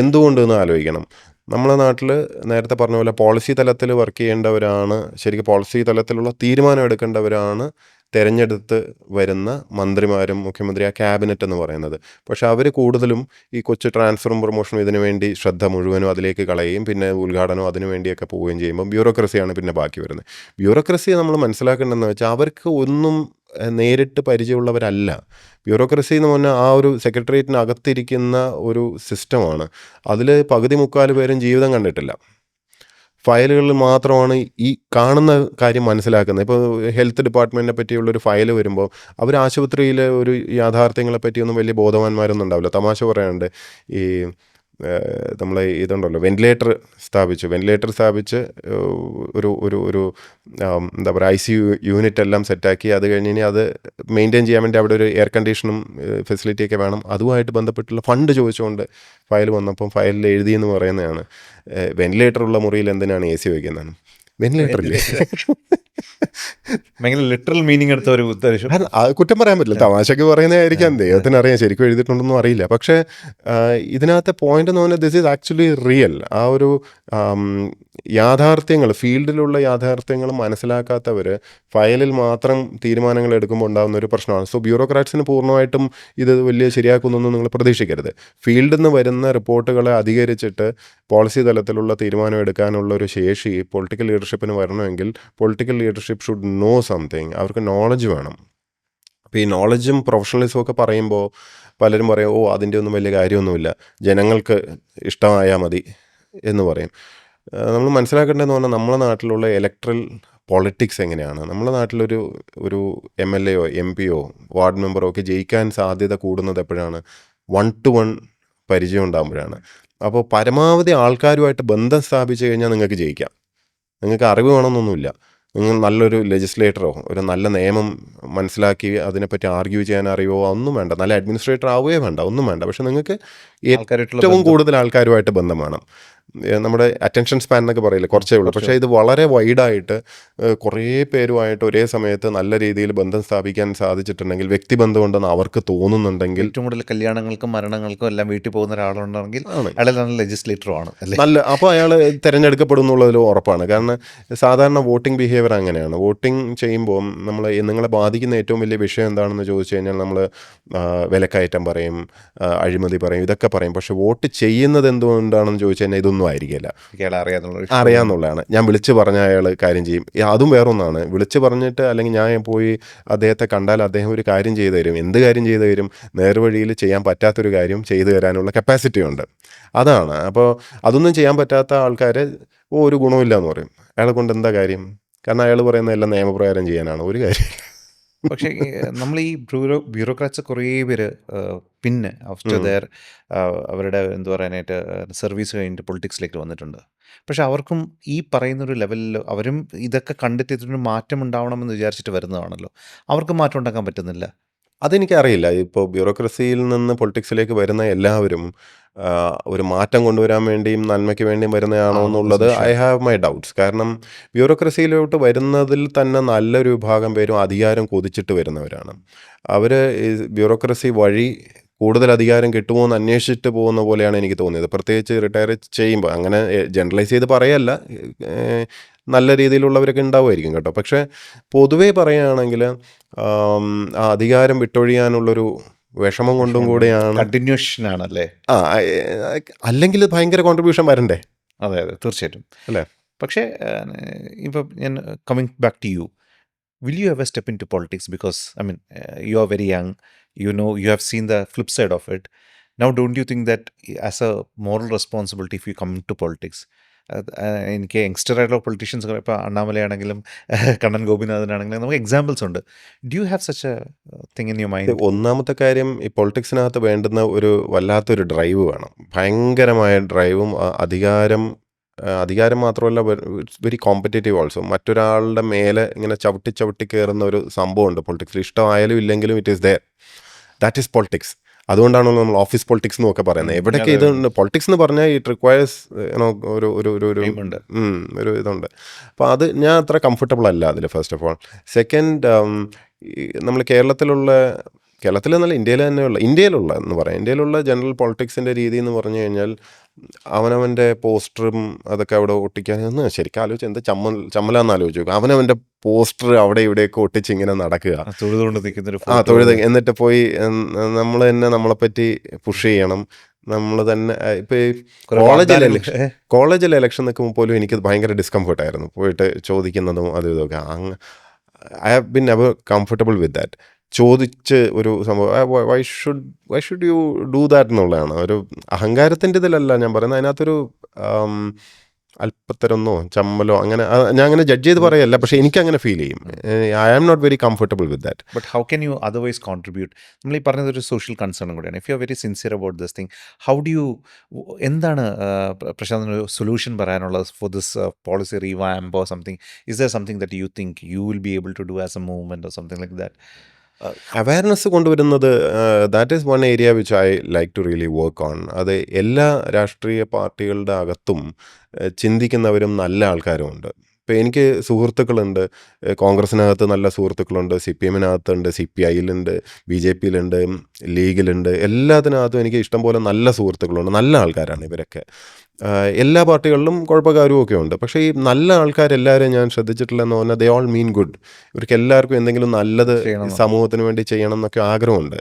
എന്തുകൊണ്ടെന്ന് ആലോചിക്കണം. നമ്മുടെ നാട്ടിൽ നേരത്തെ പറഞ്ഞ പോലെ പോളിസി തലത്തിൽ വർക്ക് ചെയ്യേണ്ടവരാണ്, ശരിക്കും പോളിസി തലത്തിലുള്ള തീരുമാനം എടുക്കേണ്ടവരാണ് തിരഞ്ഞെടുത്ത് വരുന്ന മന്ത്രിമാരും മുഖ്യമന്ത്രി, ആ ക്യാബിനറ്റ് എന്ന് പറയുന്നത്. പക്ഷേ അവർ കൂടുതലും ഈ കൊച്ചു ട്രാൻസ്ഫറും പ്രൊമോഷനും ഇതിനു വേണ്ടി ശ്രദ്ധ മുഴുവനും അതിലേക്ക് കളയുകയും പിന്നെ ഉദ്ഘാടനം അതിനു വേണ്ടിയൊക്കെ പോവുകയും ചെയ്യുമ്പോൾ ബ്യൂറോക്രസിയാണ് പിന്നെ ബാക്കി വരുന്നത്. ബ്യൂറോക്രസി നമ്മൾ മനസ്സിലാക്കേണ്ടതെന്ന് വെച്ചാൽ അവർക്ക് ഒന്നും നേരിട്ട് പരിചയമുള്ളവരല്ല. ബ്യൂറോക്രസി എന്ന് പറഞ്ഞാൽ ആ ഒരു സെക്രട്ടേറിയറ്റിന് അകത്തിരിക്കുന്ന ഒരു സിസ്റ്റമാണ്. അതിൽ പകുതി മുക്കാൽ പേരും ജീവിതം കണ്ടിട്ടില്ല. ഫയലുകളിൽ മാത്രമാണ് ഈ കാണുന്ന കാര്യം മനസ്സിലാക്കുന്നത്. ഇപ്പോൾ ഹെൽത്ത് ഡിപ്പാർട്ട്മെൻറ്റിനെ പറ്റിയുള്ളൊരു ഫയൽ വരുമ്പോൾ അവർ ആശുപത്രിയിലെ ഒരു യാഥാർത്ഥ്യങ്ങളെ പറ്റിയൊന്നും വലിയ ബോധവാന്മാരൊന്നും ഉണ്ടാവില്ല. തമാശ പറയാനുണ്ട്, ഈ നമ്മൾ ഇതുണ്ടല്ലോ വെന്റിലേറ്റർ സ്ഥാപിച്ച് ഒരു ഒരു ഒരു എന്താ പറയുക ICU യൂണിറ്റ് എല്ലാം സെറ്റാക്കി, അത് കഴിഞ്ഞ് ഇനി അത് മെയിൻറ്റെയിൻ ചെയ്യാൻ വേണ്ടി അവിടെ ഒരു എയർ കണ്ടീഷനും ഫെസിലിറ്റിയൊക്കെ വേണം. അതുമായിട്ട് ബന്ധപ്പെട്ടുള്ള ഫണ്ട് ചോദിച്ചുകൊണ്ട് ഫയൽ വന്നപ്പം ഫയലിൽ എഴുതിയെന്ന് പറയുന്നതാണ്, വെന്റിലേറ്റർ ഉള്ള മുറിയിൽ എന്തിനാണ് AC വയ്ക്കുന്നതാണ്. വെന്റിലേറ്റർ ഇല്ലേ? ഭയങ്കര ലിറ്ററൽ മീനിങ് എടുത്ത ഒരു ഉദ്ദേശം. അത് കുറ്റം പറയാൻ പറ്റില്ല, തമാശക്ക് പറയുന്നതായിരിക്കാം, ദൈവത്തിന് അറിയാം, ശരിക്കും എഴുതിയിട്ടുണ്ടെന്നും അറിയില്ല. പക്ഷേ ഇതിനകത്തെ പോയിന്റ് എന്ന് പറഞ്ഞാൽ ദിസ് ഈസ് ആക്ച്വലി റിയൽ. ആ ഒരു യാഥാർത്ഥ്യങ്ങൾ, ഫീൽഡിലുള്ള യാഥാർത്ഥ്യങ്ങൾ മനസ്സിലാക്കാത്തവർ ഫയലിൽ മാത്രം തീരുമാനങ്ങൾ എടുക്കുമ്പോൾ ഉണ്ടാകുന്ന ഒരു പ്രശ്നമാണ്. സോ ബ്യൂറോക്രാറ്റ്സിന് പൂർണ്ണമായിട്ടും ഇത് വലിയ ശരിയാക്കുന്നൊന്നും നിങ്ങൾ പ്രതീക്ഷിക്കരുത്. ഫീൽഡിൽ നിന്ന് വരുന്ന റിപ്പോർട്ടുകളെ അധികരിച്ചിട്ട് പോളിസി തലത്തിലുള്ള തീരുമാനം എടുക്കാനുള്ള ഒരു ശേഷി പൊളിറ്റിക്കൽ ലീഡർഷിപ്പിന് വരണമെങ്കിൽ political leadership should know something. അവർക്ക് നോളജ് വേണം. അപ്പോൾ ഈ നോളജും പ്രൊഫഷണലിസവും ഒക്കെ പറയുമ്പോൾ പലരും പറയും, ഓ അതിൻ്റെ ഒന്നും വലിയ കാര്യമൊന്നുമില്ല, ജനങ്ങൾക്ക് ഇഷ്ടമായാൽ മതി എന്ന് പറയും. നമ്മൾ മനസ്സിലാക്കേണ്ടതെന്ന് പറഞ്ഞാൽ നമ്മളെ നാട്ടിലുള്ള ഇലക്ട്രൽ പൊളിറ്റിക്സ് എങ്ങനെയാണ്. നമ്മുടെ നാട്ടിലൊരു MLA യോ MP യോ വാർഡ് മെമ്പറോ ഒക്കെ ജയിക്കാൻ സാധ്യത കൂടുന്നത് എപ്പോഴാണ്? 1-to-1 പരിചയം ഉണ്ടാകുമ്പോഴാണ്. അപ്പോൾ പരമാവധി ആൾക്കാരുമായിട്ട് ബന്ധം സ്ഥാപിച്ചു കഴിഞ്ഞാൽ നിങ്ങൾക്ക് ജയിക്കാം. നിങ്ങൾക്ക് അറിവ് വേണമെന്നൊന്നുമില്ല. നിങ്ങൾ നല്ലൊരു ലെജിസ്ലേറ്ററോ ഒരു നല്ല നിയമം മനസ്സിലാക്കി അതിനെപ്പറ്റി ആർഗ്യൂ ചെയ്യാൻ അറിയുമോ ഒന്നും വേണ്ട. നല്ല അഡ്മിനിസ്ട്രേറ്റർ ആവുകയേ വേണ്ട, ഒന്നും വേണ്ട. പക്ഷെ നിങ്ങൾക്ക് ഏറ്റവും കൂടുതൽ ആൾക്കാരുമായിട്ട് ബന്ധം വേണം. നമ്മുടെ അറ്റൻഷൻ സ്പാൻ എന്നൊക്കെ പറയില്ലേ, കുറച്ചേ ഉള്ളൂ. പക്ഷേ ഇത് വളരെ വൈഡായിട്ട് കുറേ പേരുമായിട്ട് ഒരേ സമയത്ത് നല്ല രീതിയിൽ ബന്ധം സ്ഥാപിക്കാൻ സാധിച്ചിട്ടുണ്ടെങ്കിൽ, വ്യക്തിബന്ധം ഉണ്ടെന്ന് അവർക്ക് തോന്നുന്നുണ്ടെങ്കിൽ, ഏറ്റവും കൂടുതൽ കല്യാണങ്ങൾക്കും മരണങ്ങൾക്കും എല്ലാം വീട്ടിൽ പോകുന്ന ഒരാളുണ്ടെങ്കിൽ അയാൾ നല്ല ലെജിസ്ലേറ്ററുമാണ് അല്ലേ. നല്ല, അപ്പോൾ അയാൾ തിരഞ്ഞെടുക്കപ്പെടും എന്നുള്ളതിൽ ഉറപ്പാണ്. കാരണം സാധാരണ വോട്ടിംഗ് ബിഹേവിയർ അങ്ങനെയാണ്. വോട്ടിംഗ് ചെയ്യുമ്പോൾ നിങ്ങളെ ബാധിക്കുന്ന ഏറ്റവും വലിയ വിഷയം എന്താണെന്ന് ചോദിച്ചു കഴിഞ്ഞാൽ നമ്മൾ വിലക്കയറ്റം പറയും, അഴിമതി പറയും, ഇതൊക്കെ പറയും. പക്ഷെ വോട്ട് ചെയ്യുന്നത് എന്തുകൊണ്ടാണെന്ന് ചോദിച്ചു കഴിഞ്ഞാൽ ഇതൊന്നും ആയിരിക്കില്ല, അറിയാന്നുള്ളതാണ്. ഞാൻ വിളിച്ച് പറഞ്ഞ അയാൾ കാര്യം ചെയ്യും. അതും വേറൊന്നാണ്, വിളിച്ച് പറഞ്ഞിട്ട് അല്ലെങ്കിൽ ഞാൻ പോയി അദ്ദേഹത്തെ കണ്ടാൽ അദ്ദേഹം ഒരു കാര്യം ചെയ്തു തരും. എന്ത് കാര്യം ചെയ്തു തരും? നേർവഴിയിൽ ചെയ്യാൻ പറ്റാത്തൊരു കാര്യം ചെയ്തു തരാനുള്ള കപ്പാസിറ്റി ഉണ്ട്. അതാണ്. അപ്പോൾ അതൊന്നും ചെയ്യാൻ പറ്റാത്ത ആൾക്കാരെ ഒരു ഗുണമില്ല എന്ന് പറയും. അയാളെ കൊണ്ട് എന്താ കാര്യം? കാരണം അയാൾ പറയുന്ന എല്ലാം നിയമപ്രകാരം ചെയ്യാനാണ്, ഒരു കാര്യം. പക്ഷേ നമ്മൾ ഈ ബ്യൂറോക്രാറ്റ്സ് കുറേ പേര് പിന്നെ ആഫ്റ്റർ ദെയർ അവരുടെ എന്ത് പറയാനായിട്ട് സർവീസ് കഴിഞ്ഞിട്ട് പൊളിറ്റിക്സിലേക്ക് വന്നിട്ടുണ്ട്. പക്ഷെ അവർക്കും ഈ പറയുന്നൊരു ലെവലിൽ അവരും ഇതൊക്കെ കണ്ടിട്ട് ഇതിനൊരു മാറ്റം ഉണ്ടാവണമെന്ന് വിചാരിച്ചിട്ട് വരുന്നതാണല്ലോ. അവർക്ക് മാറ്റം ഉണ്ടാക്കാൻ പറ്റുന്നില്ല. അതെനിക്കറിയില്ല. ഇപ്പോൾ ബ്യൂറോക്രസിയിൽ നിന്ന് പൊളിറ്റിക്സിലേക്ക് വരുന്ന എല്ലാവരും ഒരു മാറ്റം കൊണ്ടുവരാൻ വേണ്ടിയും നന്മയ്ക്ക് വേണ്ടിയും വരുന്നതാണോ എന്നുള്ളത് ഐ ഹാവ് മൈ ഡൗട്ട്സ്. കാരണം ബ്യൂറോക്രസിയിലോട്ട് വരുന്നതിൽ തന്നെ നല്ലൊരു വിഭാഗം പേരും അധികാരം കൊതിച്ചിട്ട് വരുന്നവരാണ്. അവർ ഈ ബ്യൂറോക്രസി വഴി കൂടുതൽ അധികാരം കിട്ടുമോ എന്ന് അന്വേഷിച്ചിട്ട് പോകുന്ന പോലെയാണ് എനിക്ക് തോന്നിയത്. പ്രത്യേകിച്ച് റിട്ടയർ ചെയ്യുമ്പോൾ, അങ്ങനെ ജനറലൈസ് ചെയ്ത് പറയല്ല, നല്ല രീതിയിലുള്ളവരൊക്കെ ഉണ്ടാവുമായിരിക്കും കേട്ടോ. പക്ഷേ പൊതുവേ പറയുകയാണെങ്കിൽ ആ അധികാരം വിട്ടൊഴിയാനുള്ളൊരു വിഷമം കൊണ്ടും കൂടെയാണ്. കണ്ടിന്യൂഷൻ ആണല്ലേ. അല്ലെങ്കിൽ ഭയങ്കര കോൺട്രിബ്യൂഷൻ വരണ്ടേ? അതെ അതെ, തീർച്ചയായിട്ടും അല്ലേ. പക്ഷേ ഇപ്പം ഞാൻ coming back to you, will you ever step into politics? Because I mean, you are very young, you have seen the flip side of it. Now don't you think that as a moral responsibility, if you come into politics, എനിക്ക് youngster ആയിട്ടുള്ള politicians, ഇപ്പോൾ അണ്ണാമലയാണെങ്കിലും കണ്ണൻ ഗോപിനാഥനാണെങ്കിലും നമുക്ക് examples ഉണ്ട്. Do you have such A thing in your mind? ഒന്നാമത്തെ കാര്യം, ഈ പൊളിറ്റിക്സിനകത്ത് വേണ്ടുന്ന ഒരു വല്ലാത്തൊരു ഡ്രൈവ് വേണം, ഭയങ്കരമായ ഡ്രൈവും. അധികാരം മാത്രമല്ല, വെരി കോമ്പറ്റേറ്റീവ് ഓൾസോ. മറ്റൊരാളുടെ മേലെ ഇങ്ങനെ ചവിട്ടി കയറുന്ന ഒരു സംഭവമുണ്ട് പൊളിറ്റിക്സിൽ. ഇഷ്ടമായാലും ഇല്ലെങ്കിലും it is there. That is politics. അതുകൊണ്ടാണല്ലോ നമ്മൾ ഓഫീസ് പൊളിറ്റിക്സ് എന്നൊക്കെ പറയുന്നത്. എവിടെയൊക്കെ ഇതുണ്ട് പൊളിറ്റിക്സ് എന്ന് പറഞ്ഞാൽ ഇറ്റ് റിക്വയർസ് ഒരു ഇതുണ്ട്. അപ്പോൾ അത് ഞാൻ അത്ര കംഫർട്ടബിൾ അല്ല അതിൽ, ഫസ്റ്റ് ഓഫ് ഓൾ. സെക്കൻഡ്, നമ്മൾ കേരളത്തിലെന്നല്ല ഇന്ത്യയിലുള്ള എന്ന് പറയാം, ഇന്ത്യയിലുള്ള ജനറൽ പൊളിറ്റിക്സിൻ്റെ രീതി എന്ന് പറഞ്ഞു കഴിഞ്ഞാൽ അവനവൻ്റെ പോസ്റ്ററും അതൊക്കെ അവിടെ ഒട്ടിക്കാൻ ശരിക്കും ആലോചിച്ച് എന്താ ചമ്മലാന്ന് ആലോചിച്ച് നോക്കും. അവനവൻ്റെ പോസ്റ്റർ അവിടെ ഇവിടെയൊക്കെ ഒട്ടിച്ച് ഇങ്ങനെ നടക്കുക, തൊഴുത്, എന്നിട്ട് പോയി നമ്മൾ തന്നെ നമ്മളെപ്പറ്റി പുഷ് ചെയ്യണം. നമ്മൾ തന്നെ ഇപ്പോൾ കോളേജിൽ ഇലക്ഷൻ നിൽക്കുമ്പോൾ പോലും എനിക്ക് ഭയങ്കര ഡിസ്കംഫർട്ടായിരുന്നു, പോയിട്ട് ചോദിക്കുന്നതും അതും ഇതൊക്കെ. I have been never comfortable with that. ചോദിച്ച് ഒരു സംഭവം why should you do that എന്നുള്ളതാണ്. ഒരു അഹങ്കാരത്തിൻ്റെ ഇതിലല്ല ഞാൻ പറയുന്നത്, അതിനകത്തൊരു അല്പത്തരൊന്നോ ചമ്മലോ അങ്ങനെ ഞാൻ അങ്ങനെ ജഡ്ജ് ചെയ്ത് പറയല്ല, പക്ഷേ എനിക്കങ്ങനെ ഫീൽ ചെയ്യും. I am not very comfortable with that. But how can you otherwise contribute? നമ്മൾ ഈ പറഞ്ഞത് ഒരു സോഷ്യൽ കൺസേൺ കൂടിയാണ്. If you are very sincere about this thing, how do you, എന്താണ് പ്രശാന്തിന് ഒരു സൊല്യൂഷൻ പറയാനുള്ളത് for this policy revamp or something? Is there something that you think you will be able to do as a movement or something like that? Awareness കൊണ്ടുവരുന്നത്, that is one area which I like to really work on. അത് എല്ലാ രാഷ്ട്രീയ പാർട്ടികളുടെ അകത്തും ചിന്തിക്കുന്നവരും നല്ല ആൾക്കാരും ഉണ്ട്. ഇപ്പോൾ എനിക്ക് സുഹൃത്തുക്കളുണ്ട്, കോൺഗ്രസിനകത്ത് നല്ല സുഹൃത്തുക്കളുണ്ട്, CPM-നകത്തുണ്ട്, CPI-യിലുണ്ട്, BJP-യിലുണ്ട്, ലീഗിലുണ്ട്, എല്ലാത്തിനകത്തും എനിക്ക് ഇഷ്ടംപോലെ നല്ല സുഹൃത്തുക്കളുണ്ട്. നല്ല ആൾക്കാരാണ് ഇവരൊക്കെ. എല്ലാ പാർട്ടികളിലും കുഴപ്പക്കാരും ഒക്കെ ഉണ്ട്. പക്ഷേ ഈ നല്ല ആൾക്കാരെല്ലാവരും ഞാൻ ശ്രദ്ധിച്ചിട്ടില്ലെന്ന് പറഞ്ഞാൽ ദേ ഓൾ മീൻ ഗുഡ്. ഇവർക്ക് എല്ലാവർക്കും എന്തെങ്കിലും നല്ലത് സമൂഹത്തിന് വേണ്ടി ചെയ്യണം എന്നൊക്കെ ആഗ്രഹമുണ്ട്.